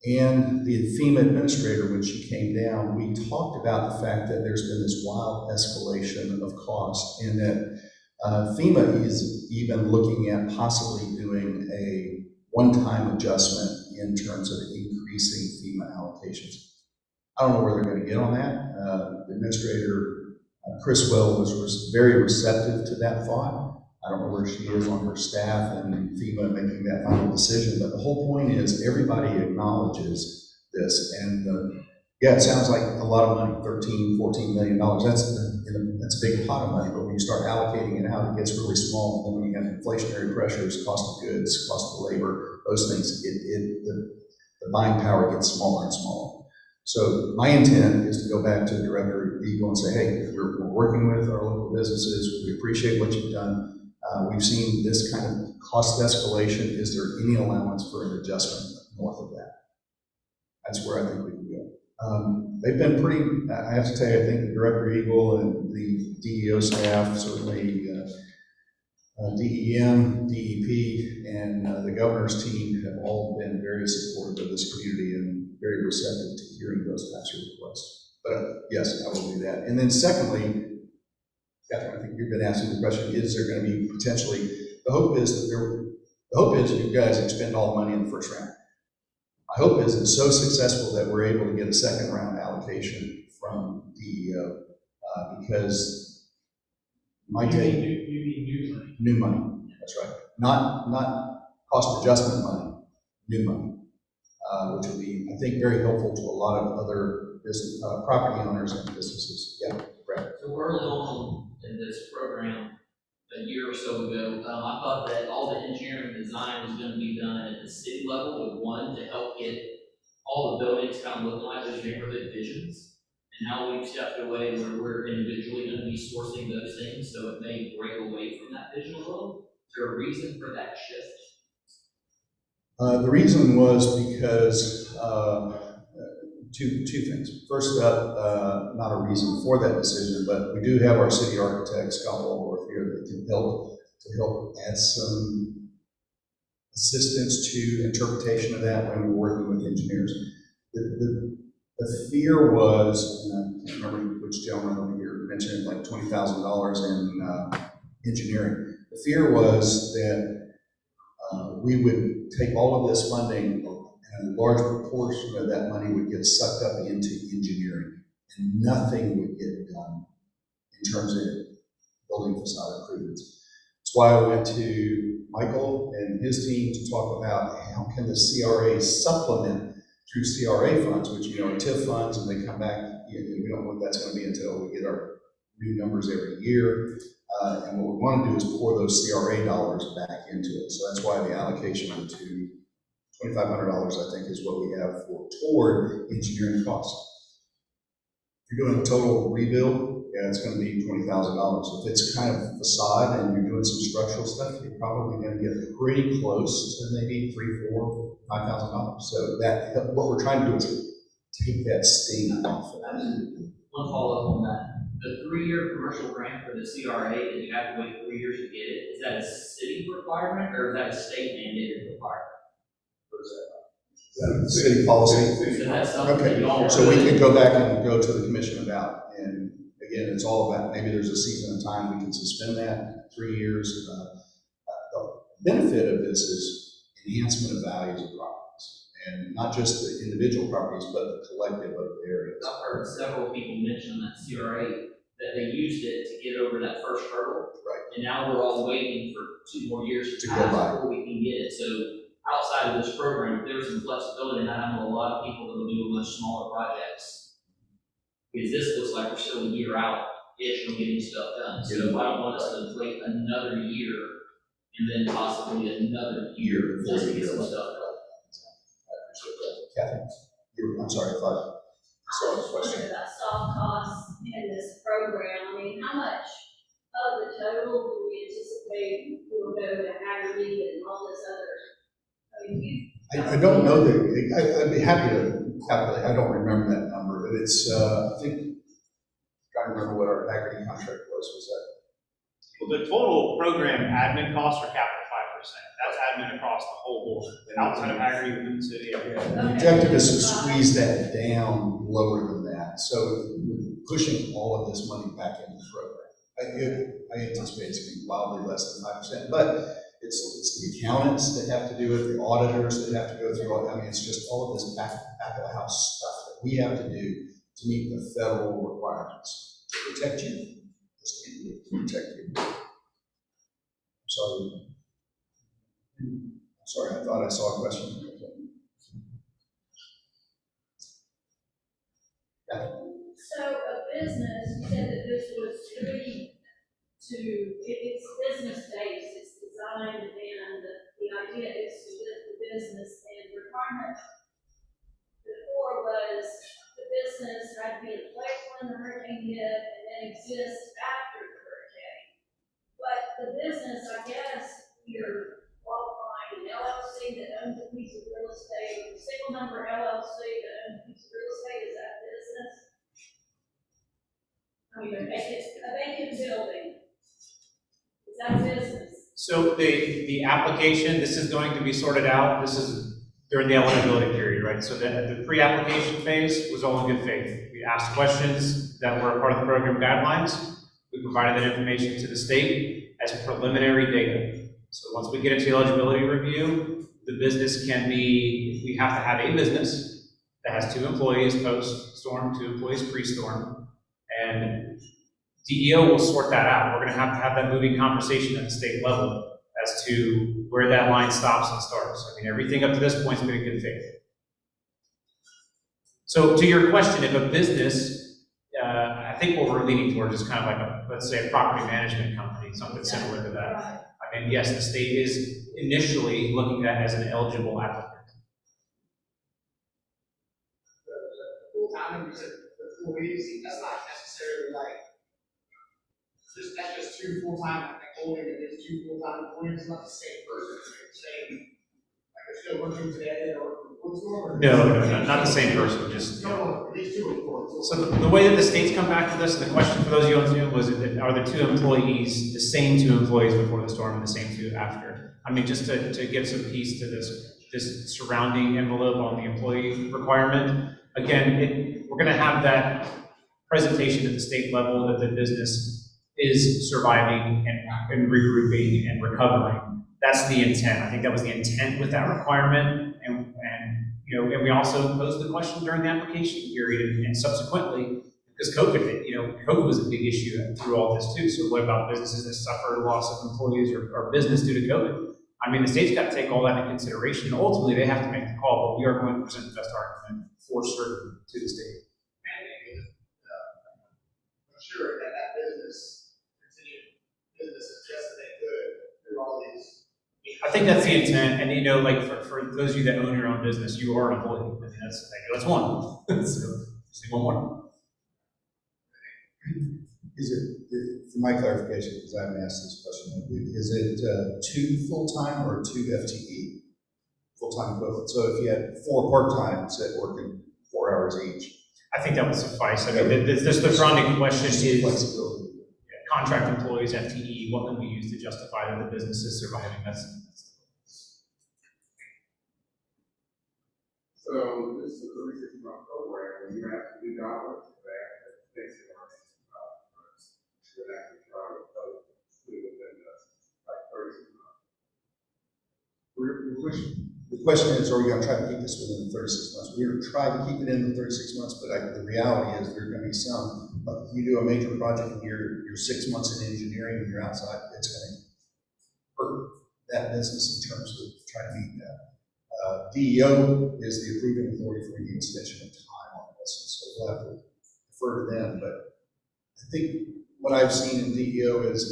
and the FEMA administrator. When she came down, we talked about the fact that there's been this wild escalation of cost, and that FEMA is even looking at possibly doing a one-time adjustment in terms of increasing FEMA allocations. I don't know where they're going to get on that. The administrator, Chris Well, was very receptive to that thought. I don't know where she is on her staff and FEMA making that final decision, but the whole point is everybody acknowledges this. And yeah, it sounds like a lot of money, $13, $14 million. That's a big pot of money, but when you start allocating it out, it gets really small. And then when you have inflationary pressures, cost of goods, cost of labor, those things, the buying power gets smaller and smaller. So my intent is to go back to Director Eagle and say, hey, we're working with our local businesses. We appreciate what you've done. We've seen this kind of cost escalation. Is there any allowance for an adjustment north of that? That's where I think we can go. They've been pretty, I have to tell you, I think the Director Eagle and the DEO staff, certainly DEM, DEP, and the governor's team have all been very supportive of this community and very receptive to hearing those types of requests. But yes, I will do that. And then secondly, Catherine, I think you've been asking the question, is there going to be potentially, the hope is you guys expend all the money in the first round. My hope is it's so successful that we're able to get a second round allocation from DEO because my take. You mean new money? New money, that's right. Not cost adjustment money, new money, which will be, I think, very helpful to a lot of other business, property owners and businesses. Yeah, Brad. So early on in this program, a year or so ago, I thought that all the engineering design was going to be done at the city level with one to help get all the buildings kind of looking like those neighborhood visions. And now we've stepped away where we're individually going to be sourcing those things, so it may break away from that vision a little. Is there a reason for that shift? The reason was because two things. First up, not a reason for that decision, but we do have our city architect, Scott Walworth, here that can help add some assistance to interpretation of that when we're working with engineers. The fear was, and I can't remember which gentleman over here mentioned like $20,000 in engineering. The fear was that we would take all of this funding and a large proportion of that money would get sucked up into engineering and nothing would get done in terms of building facade improvements. That's why I went to Michael and his team to talk about how can the CRA supplement through CRA funds, which are TIF funds, and they come back. We don't know what that's going to be until we get our new numbers every year. And what we want to do is pour those CRA dollars back into it. So that's why the allocation of $2,500, I think, is what we have toward engineering costs. If you're doing a total rebuild, yeah, it's going to be $20,000. If it's kind of facade and you're doing some structural stuff, you're probably going to get pretty close to maybe $3,000, $4,000, $5,000. So that what we're trying to do is take that sting off of that. One follow-up on that. The 3-year commercial grant for the CRA that you have to wait 3 years to get it, is that a city requirement or is that a state mandated requirement? Is that city policy? So that's something that y'all. Okay, so we could go back and go to the commission about, and again, it's all about, maybe there's a season of time we can suspend that, 3 years. The benefit of this is enhancement of values of properties. And not just the individual properties, but the collective of the areas. I've heard several people mention that CRA, that they used it to get over that first hurdle. Right. And now we're all waiting for 2 more years To to go pass by. before we can get it. So outside of this program, there's some flexibility, and I know a lot of people that will do much smaller projects. Because this looks like we're still a year out-ish from getting stuff done. So I don't want us to wait another year and then possibly another year just to get some stuff done. Kathy, I'm sorry, I thought I saw a I was question. wondering about soft costs in this program. I mean, how much of the total do we anticipate will go to Haggerty and all this other? I mean, I don't know I'd be happy to calculate, I don't remember that number, but it's, I think, trying to remember what our Haggerty contract was that? Well, the total program admin costs are capped at 5%. That's admin across the whole board, outside of Haggerty, within the city. The objective is to squeeze that down lower than that, so we're pushing all of this money back into the program. I anticipate it's going to be wildly less than 5%, but it's the accountants that have to do it, the auditors that have to go through all, I mean, it's just all of this back of the house stuff that we have to do to meet the federal requirements to protect you. To protect you. Sorry, I thought I saw a question. So a business, you said that this was it's business based, it's designed, and the idea is to lift the business, and requirement before was the business had to be in place when the hurricane hit and then exist after the hurricane. But the business, I guess, you're qualifying an LLC that owns a piece of real estate, a single number LLC that owns a piece of real estate, is that business? I mean, a vacant building, is that business? So the application, this is going to be sorted out. This is during the eligibility period, right? So the pre-application phase was all in good faith. We asked questions that were part of the program guidelines. We provided that information to the state as preliminary data. So once we get into the eligibility review, the business can be, we have to have a business that has 2 employees post-storm, 2 employees pre-storm, and DEO will sort that out. We're going to have that moving conversation at the state level as to where that line stops and starts. I mean, everything up to this point has been in good faith. So to your question, if a business, I think what we're leaning towards is kind of like let's say a property management company, something similar to that. Right. I mean, yes, the state is initially looking at that as an eligible applicant. Full-time employees, that's not necessarily like, that's just 2 full-time, only that there's 2 full-time employees, it's not the same person, it's the same, like, they're still working today, or what's going on? No, not the same person, just. No, these 2 employees. So the way that the state's come back to this, and the question for those of you on Zoom was, are the 2 employees the same 2 employees before the storm and the same 2 after? I mean, just to give some piece to this surrounding envelope on the employee requirement. Again, we're going to have that presentation at the state level that the business is surviving and regrouping and recovering. That's the intent. I think that was the intent with that requirement. And we also posed the question during the application period and subsequently, because COVID hit, COVID was a big issue through all this too. So what about businesses that suffer loss of employees or business due to COVID? I mean, the state's got to take all that into consideration. Ultimately, they have to make the call, but we are going to present the best argument for certain to the state. I'm sure that business is just as they could through all these. I think that's the intent, and like for those of you that own your own business, you are an employee. I mean, that's one. So, say one more. Is it, for my clarification, because I haven't asked this question, is it 2 full-time or 2 FTE? Full-time equivalent. So if you had 4 part-times that working 4 hours each. I think that would suffice. I mean, the surrounding question is flexibility. Contract employees, FTE, what can we use to justify that the business is surviving? So this is a 36-month program, and you have to do dollars for that, that takes it on. You're actually trying to within like 36 months. We're pushing the question is, are we gonna try to keep this within the 36 months? We're trying to keep it in the 36 months, but the reality is there's gonna be some, like you do a major project and you're 6 months in engineering and you're outside, it's gonna hurt that business in terms of trying to meet that. DEO is the approving authority for the extension of time on this, so we'll have to defer to them, but I think what I've seen in DEO is,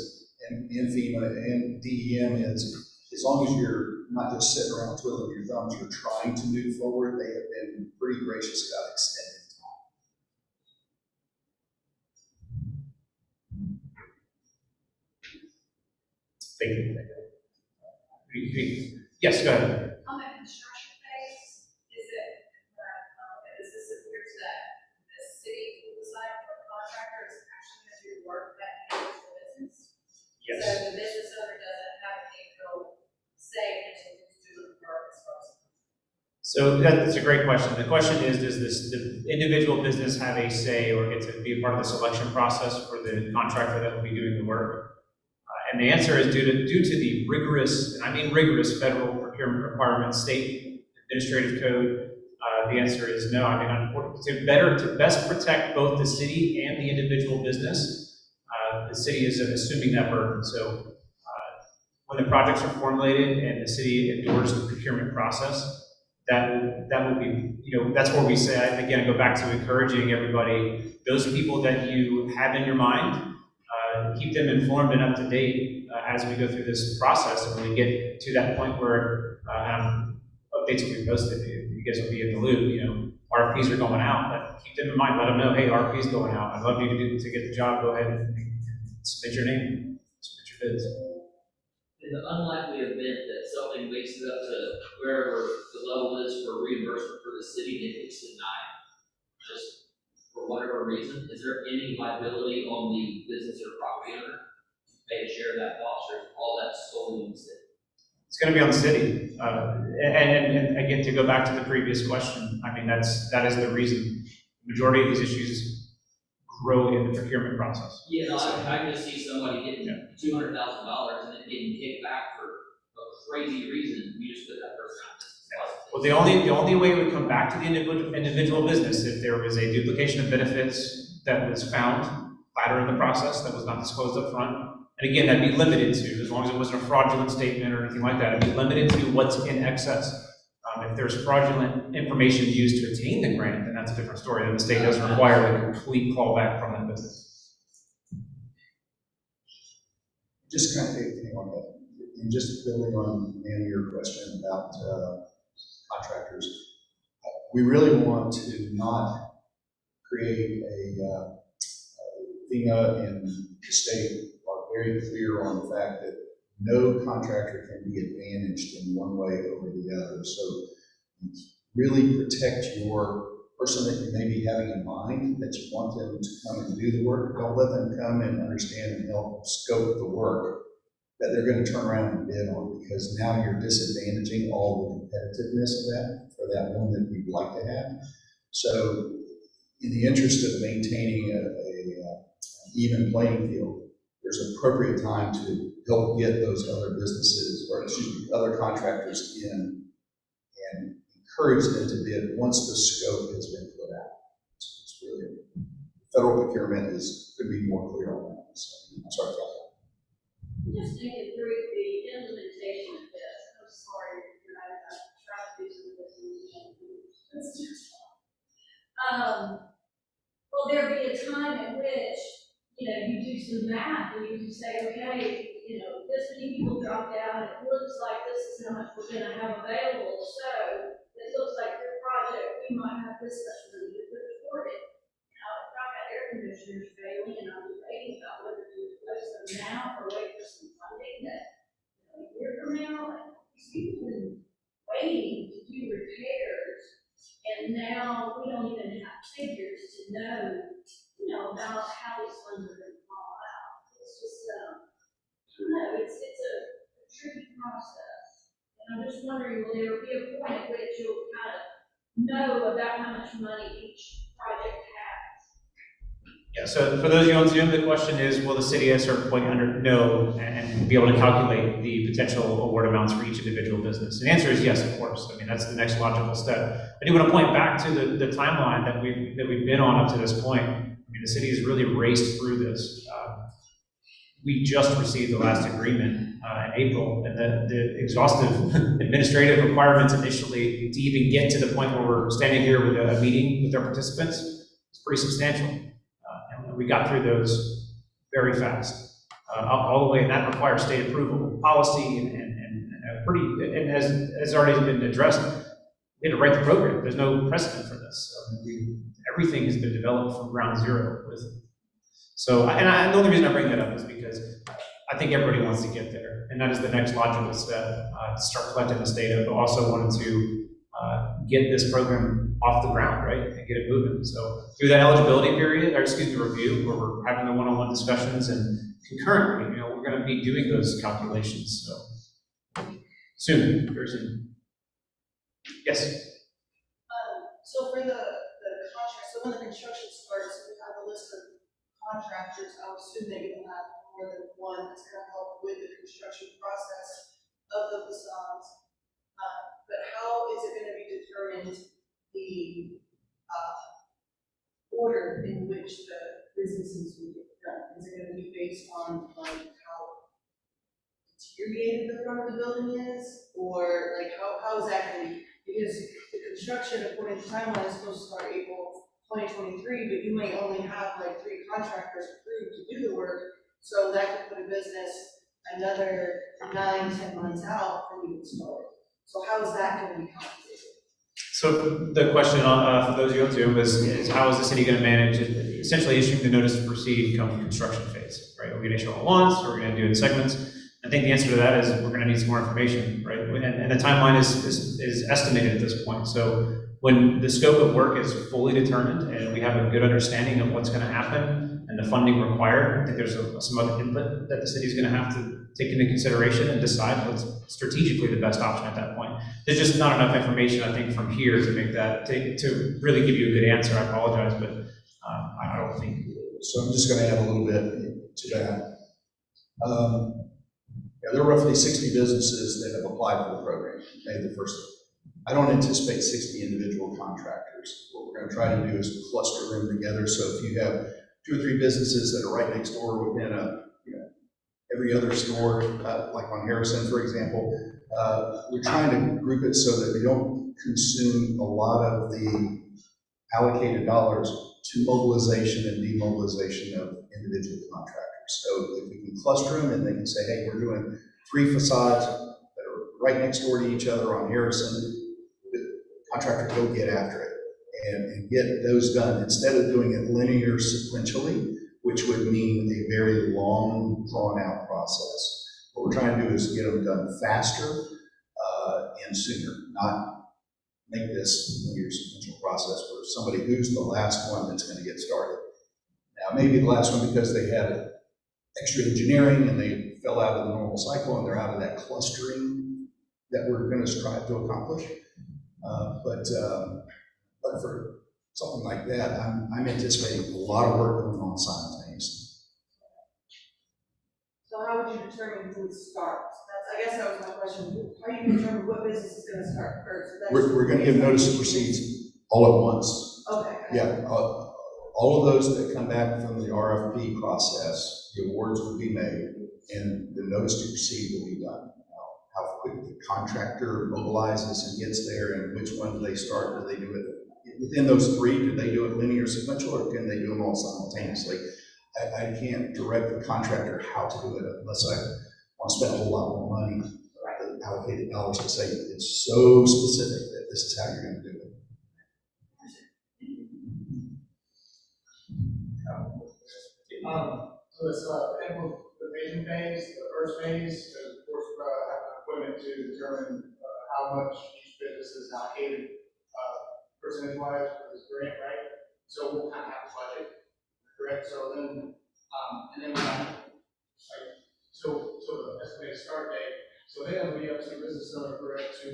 and FEMA and DEM is, as long as you're not just sitting around twiddling your thumbs, you're trying to move forward, they have been pretty gracious about extending time. Thank you. Yes, go ahead. On the construction phase, is this appears that the city will decide what contractor is actually going to do the work that enables the business? Yes. So the business owner doesn't have a go say into who's doing the work as far as. So that's a great question. The question is, does the individual business have a say or get to be a part of the selection process for the contractor that will be doing the work? And the answer is due to the rigorous, and I mean rigorous, federal procurement requirements, state administrative code. The answer is no. I mean, to best protect both the city and the individual business, the city is assuming that burden. So when the projects are formulated and the city endorses the procurement process, that will be, that's where we say, again, I go back to encouraging everybody, those people that you have in your mind, keep them informed and up to date as we go through this process. And when we get to that point where updates will be posted, you guys will be in the loop. RFPs are going out, but keep them in mind. Let them know, hey, RFP's going out. I'd love you to get the job. Go ahead and submit your name, submit your bids. In the unlikely event that something makes it up to wherever the level is for reimbursement for the city and it's denied, just for whatever reason, is there any liability on the business or property owner to pay a share of that cost, or is all that solely on the city? It's going to be on the city. And again, to go back to the previous question, I mean, that is the reason the majority of these issues grow in the procurement process. Yeah, no, I can just see somebody getting $200,000 and then getting kicked back for a crazy reason. You just put that person out. Well, the only way it would come back to the individual business if there was a duplication of benefits that was found later in the process that was not disclosed up front. And again, that'd be limited to, as long as it wasn't a fraudulent statement or anything like that, it'd be limited to what's in excess. If there's fraudulent information used to attain the grant, then that's a different story. Then the state does require a complete callback from that business. Just kind of hang on that, and just building on Manny, your question about contractors, we really want to not create a FEMA and the state are very clear on the fact that no contractor can be advantaged in one way over the other. So really protect your person that you may be having in mind, that you want them to come and do the work. Don't let them come and understand and help scope the work that they're going to turn around and bid on, because now you're disadvantaging all the competitiveness of that for that one that you'd like to have. So in the interest of maintaining an even playing field, there's an appropriate time to help get those other businesses, or excuse me, other contractors in and encourage them to bid once the scope has been put out. It's really, federal procurement could be more clear on that. So, I'm sorry about that. Just thinking through the implementation of this, I'm sorry, I'm trying to do some of this. Will there be a time at which, you do some math and you say, okay, this many people dropped out, it looks like this is how much we're gonna have available, so it looks like your project, we might have this much money to put toward it. Now, if I've got air conditioners failing and I'm debating about whether to replace them now or wait for some funding that, a year from now, like, these people have been waiting to do repairs, and now we don't even have figures to know, about how these funds are gonna fall out. It's just, it's a tricky process. And I'm just wondering, will there be a point at which you'll kind of know about how much money each project has? so for those of you on Zoom, the question is, will the city at a certain point know and be able to calculate the potential award amounts for each individual business? And the answer is yes, of course. I mean, that's the next logical step. I do want to point back to the timeline that we've been on up to this point. I mean, the city has really raced through this. We just received the last agreement in April, and the exhaustive administrative requirements initially to even get to the point where we're standing here with a meeting with our participants is pretty substantial. And we got through those very fast, all the way, and that requires state approval, policy, and a pretty, and as already been addressed, we had to write the program. There's no precedent for this. Everything has been developed from ground zero with. So, and the only reason I bring that up is because I think everybody wants to get there, and that is the next logical step, to start collecting this data, but also wanted to get this program off the ground, right, and get it moving. So through that eligibility period, or excuse me, review, where we're having the one-on-one discussions, and concurrently, we're going to be doing those calculations. So soon, very soon. Yes. So for the contract, so when the construction starts, we have a list of contractors. I would assume that you have more than one that's going to help with the construction process of the facades. But how is it going to be determined the order in which the businesses will get done? Is it going to be based on like how deteriorated the front of the building is, or like how exactly? Because the construction, according to timeline, is supposed to start April 2023, but you may only have like 3 contractors approved to do the work, so that could put a business another 9-10 months out from you to start. So how is that going to be compensated? So the question for those of you on Zoom is how is the city going to manage it? Essentially issuing the notice to proceed come construction phase, right? Are we going to issue it all at once, or are we going to do it in segments? I think the answer to that is we're going to need some more information, right? And the timeline is estimated at this point. So when the scope of work is fully determined and we have a good understanding of what's going to happen and the funding required, I think there's some other input that the city is going to have to take into consideration and decide what's strategically the best option at that point. There's just not enough information, I think, from here to make that, to really give you a good answer. I apologize, but I don't think. So I'm just going to add a little bit to that. There are roughly 60 businesses that have applied for the program. Okay, I don't anticipate 60 individual contractors. What we're going to try to do is cluster them together. So if you have 2 or 3 businesses that are right next door within every other store, like on Harrison, for example, we're trying to group it so that we don't consume a lot of the allocated dollars to mobilization and demobilization of individual contractors. So if we can cluster them and they can say, hey, we're doing 3 facades that are right next door to each other on Harrison, the contractor go get after it and get those done instead of doing it linear sequentially, which would mean a very long, drawn-out process. What we're trying to do is get them done faster and sooner, not make this linear sequential process where somebody who's the last one that's going to get started. Now, maybe the last one because they had extra engineering and they fell out of the normal cycle and they're out of that clustering that we're going to strive to accomplish. But for something like that, I'm anticipating a lot of work going on simultaneously. So how would you determine who starts? I guess that was my question. How are you going to determine what business is going to start first? We're going to give notice to proceed all at once. Okay. Yeah, all of those that come back from the RFP process, the awards will be made and the notice to proceed will be done. Now, how quick the contractor mobilizes and gets there and which one do they start, do they do it within those 3, do they do it linear sequential or can they do them all simultaneously? I can't direct the contractor how to do it unless I want to spend a whole lot more money, allocated dollars to say it's so specific that this is how you're going to do it. So it's the implementation phase, the first phase, of course, have equipment to determine how much each business is allocated percentage-wise for this grant, right? So we'll kind of have a budget, correct? So then, and then we have, so the estimated start date. So then it'll be up to the business owner, correct, to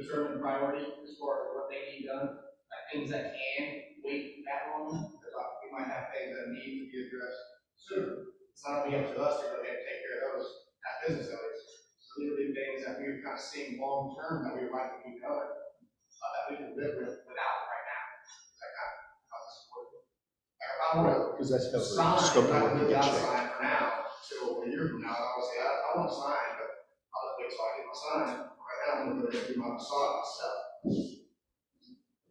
determine priority as far as what they need done, like things that can wait that long. Because might have things that need to be addressed sooner. It's not only up to us to go ahead and take care of those as business owners. So these are the things that we're kind of seeing long term that we would like to be done, that we can live without right now. That kind of how this is working. Like if I were to Because that's sign, I would leave out sign for now, till a year from now, obviously, I want to sign, but I'll wait till I get my sign. Right now, I'm gonna do my facade myself.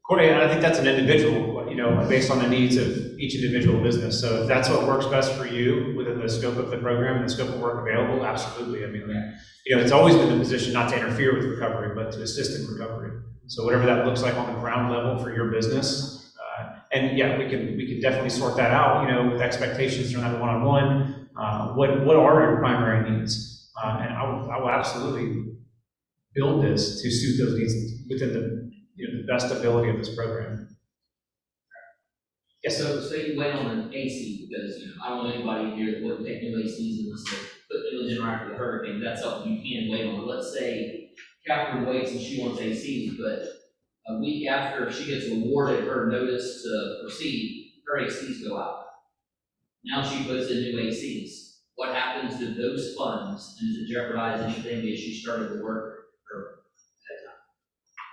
Courtney, I think that's an individual, you know, based on the needs of each individual business. So if that's what works best for you within the scope of the program and the scope of work available, absolutely. I mean, you know, it's always been the position not to interfere with recovery, but to assist in recovery. So whatever that looks like on the ground level for your business, and yeah, we can definitely sort that out, you know, with expectations from that one-on-one. What are your primary needs? And I will absolutely build this to suit those needs within the, you know, the best ability of this program. Yes, So say you wait on an AC, because, you know, I don't know anybody here that wouldn't take new ACs unless they put new in right after the hurricane. That's something you can wait on. Let's say Catherine waits and she wants ACs, but a week after she gets awarded her notice to proceed, her ACs go out. Now she puts in new ACs. What happens to those funds, and does it jeopardize anything as she started the work or at that time?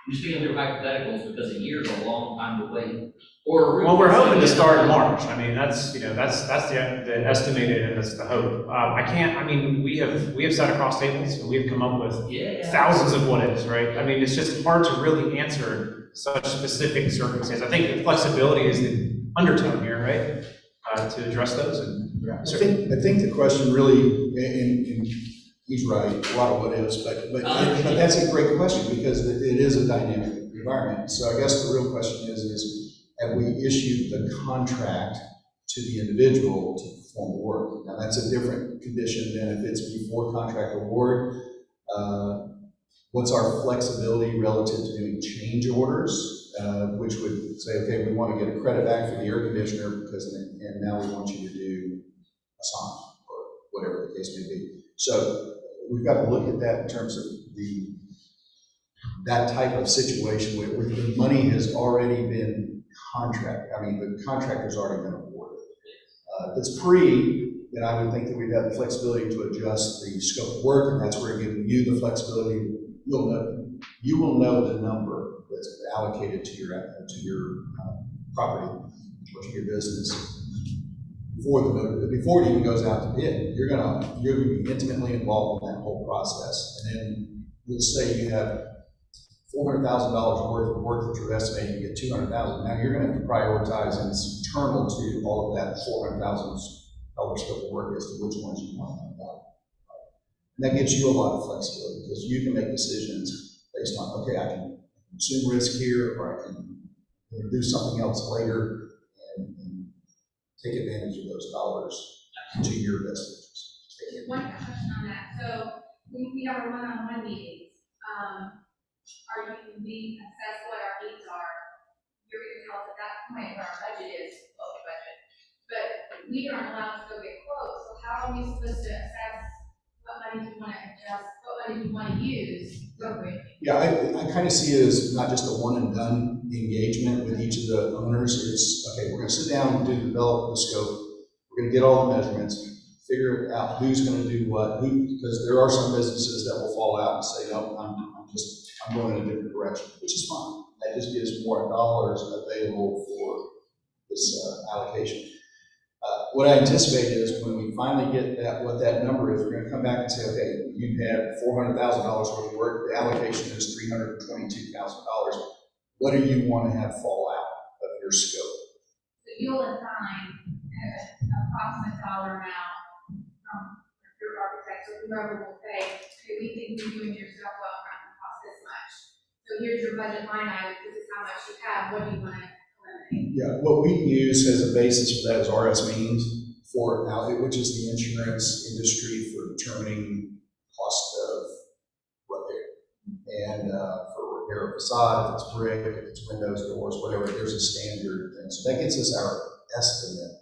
I'm just thinking through hypotheticals because a year is a long time to wait. Or well, we're hoping to start in March. I mean, that's, you know, that's the estimated, and that's the hope. I mean, we have sat across tables and we have come up with thousands of what ifs, right? I mean, it's just hard to really answer such specific circumstances. I think the flexibility is the undertone here, right? To address those. And I think the question really, and he's right, a lot of what ifs, but that's a great question because it is a dynamic environment. So I guess the real question is have we issued the contract to the individual to perform the work? Now that's a different condition than if it's before contract award. What's our flexibility relative to doing change orders, which would say, okay, we want to get a credit back for the air conditioner because, and now we want you to do a sign or whatever the case may be. So we've got to look at that in terms of that type of situation where the money has already been the contractor's already been awarded. If it's pre, then I would think that we'd have the flexibility to adjust the scope of work, and that's where giving you the flexibility. You will know the number that's allocated to your property or to your business before it even goes out to bid. You're gonna be intimately involved in that whole process, and then let's say you have $400,000 worth of work that you're estimating to get $200,000. Now you're going to have to prioritize, and it's internal to all of that $400,000 scope of work as to which ones you want to done. And that gives you a lot of flexibility because you can make decisions based on, okay, I can consume risk here, or I can do something else later and take advantage of those dollars to your best interest. Just one question on that. So we have our one-on-one meetings. Are you being assessed what our needs are? You're going to tell us at that point what our budget is, low budget. But we aren't allowed to go get quotes, so how are we supposed to assess what money we want to adjust, what money we want to use? Yeah, I kind of see it as not just a one and done engagement with each of the owners. It's, okay, we're going to sit down and develop the scope. We're going to get all the measurements, figure out who's going to do what, because there are some businesses that will fall out and say, no, I'm going in a different direction, which is fine. That just gives more dollars available for this allocation. What I anticipate is when we finally get what that number is, we're going to come back and say, okay, you had $400,000 worth of work, the allocation is $322,000. What do you want to have fall out of your scope? So you'll assign an approximate dollar amount from your architect, or whoever will say, okay, we think you're doing your stuff well, it's going to cost this much. So here's your budget line item, this is how much you have, what do you want to eliminate? Yeah, what we use as a basis for that is RS means, which is the insurance industry for determining cost of repair. And for repair of facade, if it's brick, if it's windows, doors, whatever, there's a standard thing. So that gets us our estimate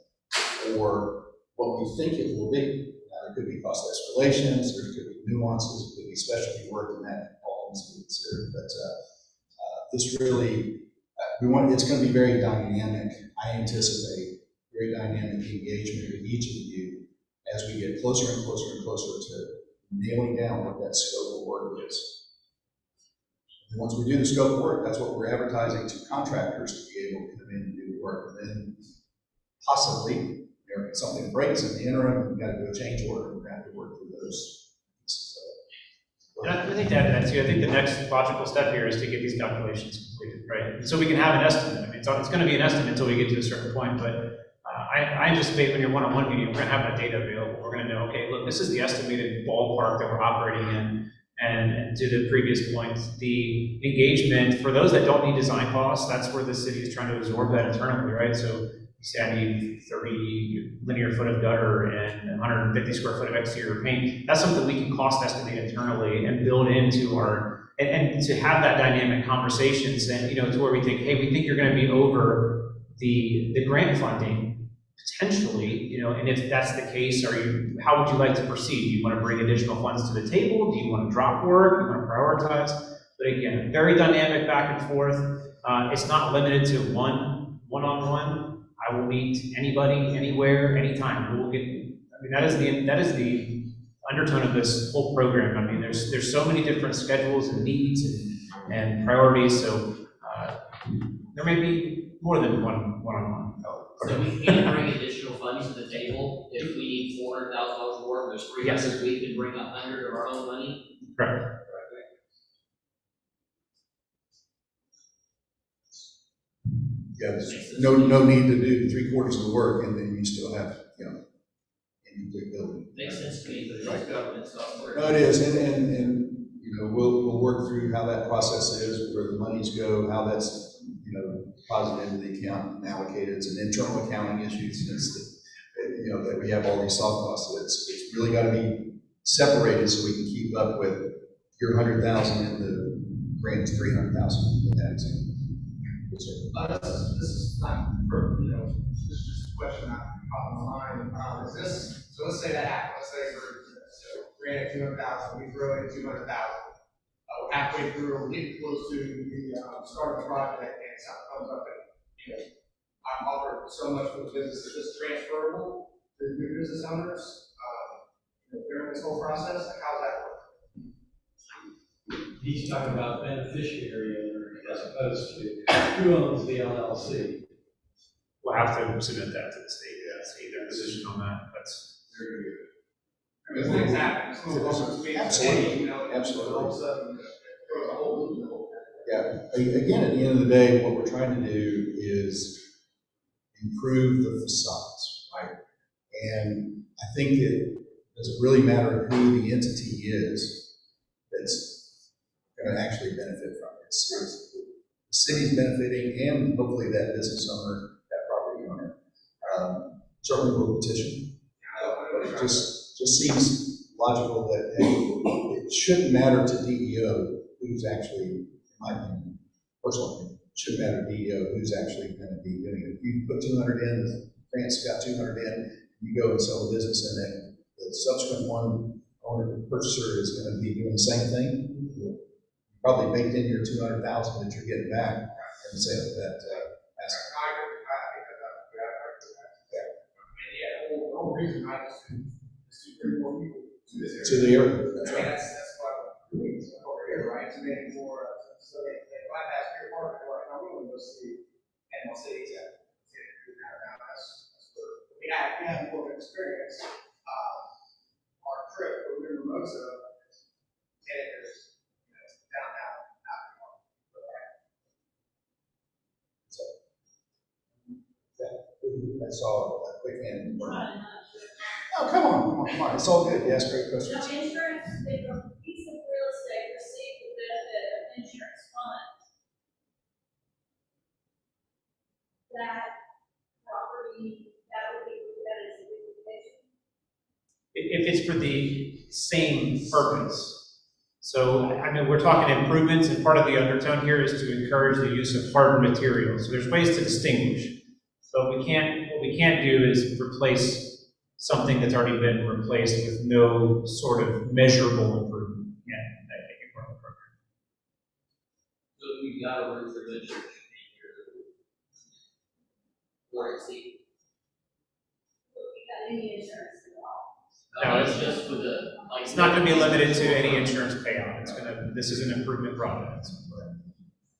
for what we think it will be. Now, there could be cost escalations, there could be nuances, there could be specialty work, and that all needs to be considered. But this really, it's going to be very dynamic. I anticipate very dynamic engagement with each of you as we get closer and closer and closer to nailing down what that scope of work is. And once we do the scope of work, that's what we're advertising to contractors to be able to come in and do the work. And then possibly, if something breaks in the interim, we've got to do a change order, we're going to have to work through those. And I think to add to that too, I think the next logical step here is to get these calculations completed, right? And so we can have an estimate. I mean, it's going to be an estimate until we get to a certain point, but I anticipate when you're one-on-one meeting, we're going to have that data available. We're going to know, okay, look, this is the estimated ballpark that we're operating in. And to the previous point, the engagement, for those that don't need design costs, that's where the city is trying to absorb that internally, right? So you say I need 30 linear foot of gutter and 150 square foot of exterior paint. That's something we can cost estimate internally and build into our, and to have that dynamic conversations and, you know, to where we think, hey, we think you're going to be over the grant funding potentially, you know, and if that's the case, how would you like to proceed? Do you want to bring additional funds to the table? Do you want to drop work? Do you want to prioritize? But again, very dynamic back and forth. It's not limited to one-on-one. I will meet anybody, anywhere, anytime. We will get. I mean, that is the undertone of this whole program. I mean, there's so many different schedules and needs and priorities. So there may be more than one-on-one. So we can bring additional funds to the table if we need $400,000 more, there's 300, Yes. we can bring 100 of our own money. Correct. Yeah, there's no need to do 3/4 of the work, and then you still have, you know, incomplete building. Makes sense to me, but it's government software. No, it is, and you know, we'll work through how that process is, where the monies go, how that's, you know, deposited into the account and allocated. It's an internal accounting issue since you know, that we have all these soft costs. So it's really got to be separated so we can keep up with your 100,000 and the grant's 300,000 in that example. This is not, you know, this is just a question out of my mind. Is this, so let's say that happened, let's say we're granted 200,000, we throw in 200,000. We're halfway through, we're getting close to the start of the project, and something comes up and, you know, I'm offered so much for the business, is this transferable to the new business owners, you know, during this whole process? Like, how's that work? He's talking about beneficiary owner as opposed to who owns the LLC. We'll have to submit that to the state, see their position on that. That's very good. I mean, things happen. Absolutely. You know, Absolutely. All of a sudden, throws a whole loop. Yeah, again, at the end of the day, what we're trying to do is improve the facades, right? And I think that it doesn't really matter who the entity is that's going to actually benefit from it. It's the city's benefiting, and hopefully that business owner, that property owner, certainly will petition. But it just seems logical that, hey, it shouldn't matter to DEO who's actually, in my opinion, personal opinion, it shouldn't matter to DEO who's actually going to be doing it. If you put 200 in, the grant's got 200 in, you go and sell a business, and then the subsequent one owner, purchaser is going to be doing the same thing. You probably baked in your 200,000 that you're getting back in the sale of that asset. The whole reason I just is to bring more people to this area. To the area, that's right. That's what we're doing over here, right? To make more, so they bypass your part, they're like, I'm willing to go see NLC to do that. Now, that's where we have more of an experience. Our trip, where we were in Mimosa, 10 acres, you know, downtown, I saw a quick hand. Oh, come on. It's all good. You ask great questions. Now, insurance, if a piece of real estate received the benefit of insurance funds, that property, that would be looked at as a liquidation. if it's for the same purpose. So, I mean, we're talking improvements, and part of the undertone here is to encourage the use of hardened materials. So there's ways to distinguish. But what we can't do is replace something that's already been replaced with no sort of measurable improvement. Yeah, that can be part of the program. So if you've got a roof or good church, or exceed. any insurance at all. No, It's just for the, like. It's not gonna be limited to any insurance payout. This is an improvement project.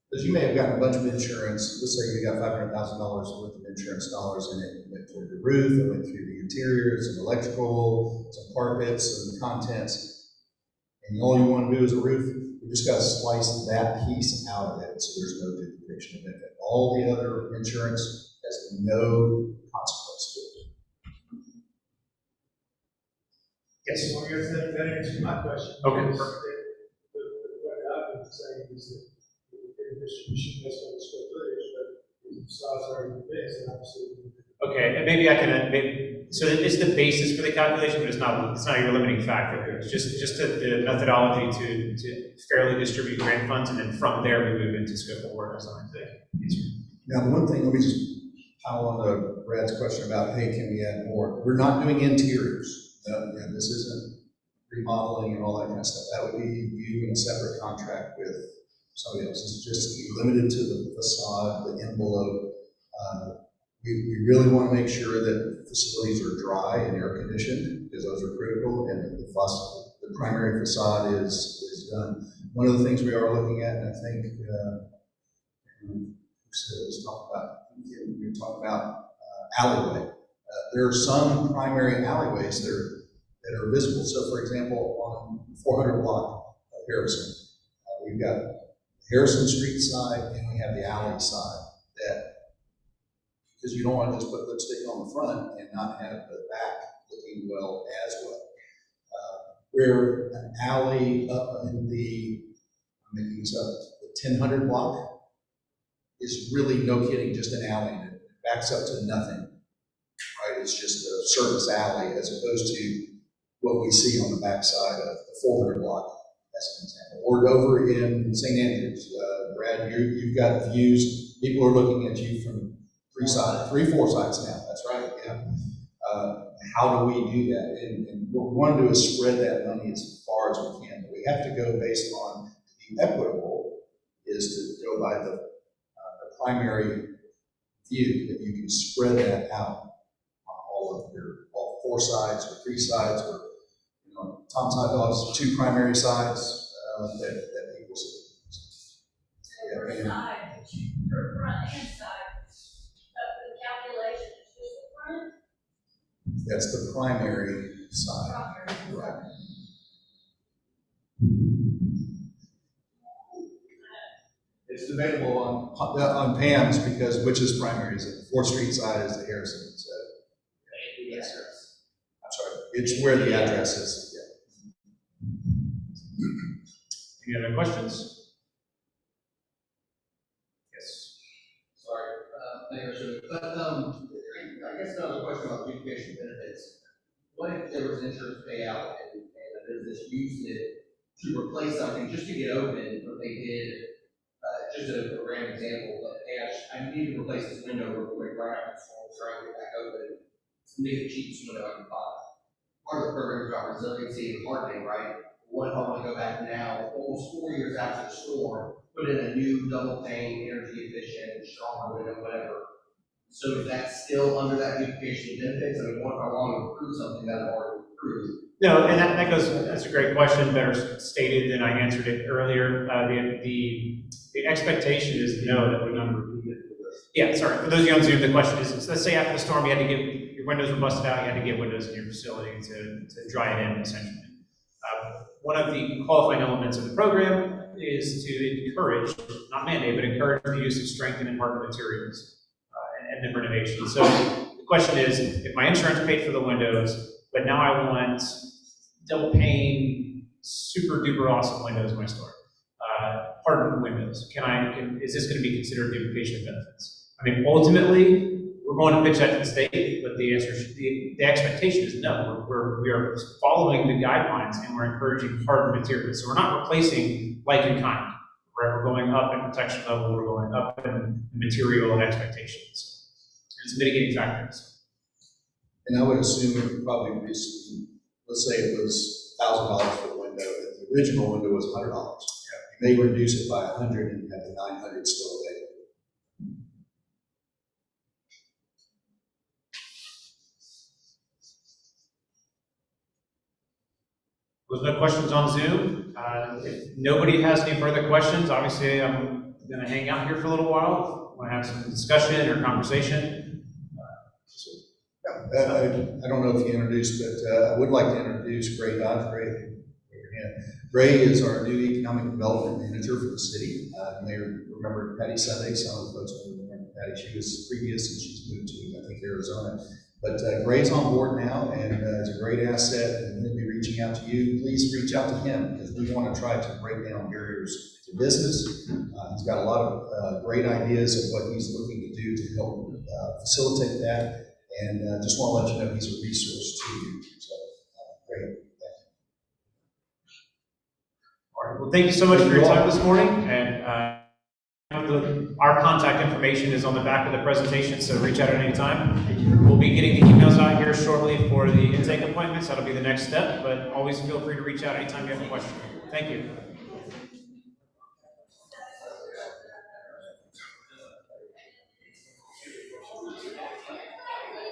Because you may have gotten a bunch of insurance, let's say you got $500,000 worth of insurance dollars in it, it went through the roof, it went through the interior, some electrical, some carpets, some contents. And all you want to do is a roof, you just got to slice that piece out of it, so there's no duplication of benefit. All the other insurance has no consequence to it. Yes. Well, I guess that answers my question. Okay, Because perfect. What I've been saying is that the distribution based on the square footage, but if the size are in the base, then obviously. Okay, and maybe I can, so it's the basis for the calculation, but it's not your limiting factor. It's just the methodology to fairly distribute grant funds, and then from there we move into scope of work or something. Now, the one thing, let me just pile on to Brad's question about, hey, can we add more? We're not doing interiors. No, yeah, this isn't remodeling and all that kind of stuff. That would be you in a separate contract with somebody else. It's just limited to the facade, the envelope. We really want to make sure that facilities are dry and air conditioned, because those are critical, and the primary facade is done. One of the things we are looking at, and I think we were talking about alleyway. There are some primary alleyways that are visible. So, for example, on 400 block of Harrison, we've got Harrison Street side and we have the alley side. That because you don't want to just put lipstick on the front and not have the back looking well as well. Where an alley up in I'm making this up, the 1000 block is really, no kidding, just an alley, and it backs up to nothing, right? It's just a surface alley as opposed to what we see on the backside of the 400 block, as an example. Or over in St. Andrews, Brad, you've got views, people are looking at you from 4 sides now, that's right, yeah. How do we do that? And what we want to do is spread that money as far as we can. But we have to go based on, to be equitable, is to go by the primary view, that you can spread that out on all 4 sides or 3 sides, or Tom's Hot Dogs, 2 primary sides that people see. So side, or front and side of the calculation is just the front. That's the primary side, right? It's debatable on Pam's, because which is primary? Is it the 4th Street side? Is the Harrison? So, Yes, sir. I'm sorry, it's where the address is. Any other questions? Yes. Sorry, Mayor, but I guess another question about duplication benefits. What if there was insurance payout and a business used it to replace something just to get open, but they did, just a random example, but hey, I need to replace this window real quick, right after school, try and get back open. It's gonna be the cheapest window I can buy. Part of the program is about resiliency and hardening, right? What if I want to go back now, almost 4 years after the storm, put in a new double pane, energy efficient, stronger window, whatever. So is that still under that duplication of benefits? I mean, what if I want to improve something that I've already improved? No, and that goes, that's a great question, better stated than I answered it earlier. The expectation is no, that would not repeat it. Yeah, sorry, for those of you on Zoom, the question is, let's say after the storm, you had to get, your windows were busted out, you had to get windows in your facility to dry it in, essentially. One of the qualifying elements of the program is to encourage, not mandate, but encourage the use of strengthened and hardened materials and then renovation. So the question is, if my insurance paid for the windows, but now I want double pane, super duper awesome windows in my store, hardened windows, is this going to be considered duplication of benefits? I mean, ultimately, we're going to pitch that to the state, but the answer, the expectation is no. We are following the guidelines, and we're encouraging hardened materials. So we're not replacing like in kind. We're going up in protection level, we're going up in material and expectations. It's mitigating factors. And I would assume it would probably be, let's say it was $1,000 for the window, and the original window was $100. You may reduce it by 100 and have the 900 still available. There's no questions on Zoom. If nobody has any further questions, obviously I'm going to hang out here for a little while. Want to have some discussion or conversation. I don't know if you introduced, but I would like to introduce Gray Dodge. Gray is our new economic development manager for the city. You may remember Patty Sunday. Some of the folks may remember Patty. She was previous and she's moved to, I think, Arizona. But Gray's on board now and is a great asset, and he'll be reaching out to you. Please reach out to him because we want to try to break down barriers to business. He's got a lot of great ideas of what he's looking to do to help facilitate that. And just want to let you know he's a resource to you. So, great. All right. Well, thank you so much for your time this morning. And our contact information is on the back of the presentation, so reach out at any time. We'll be getting the emails out here shortly for the intake appointments. That'll be the next step, but always feel free to reach out anytime you have a question. Thank you.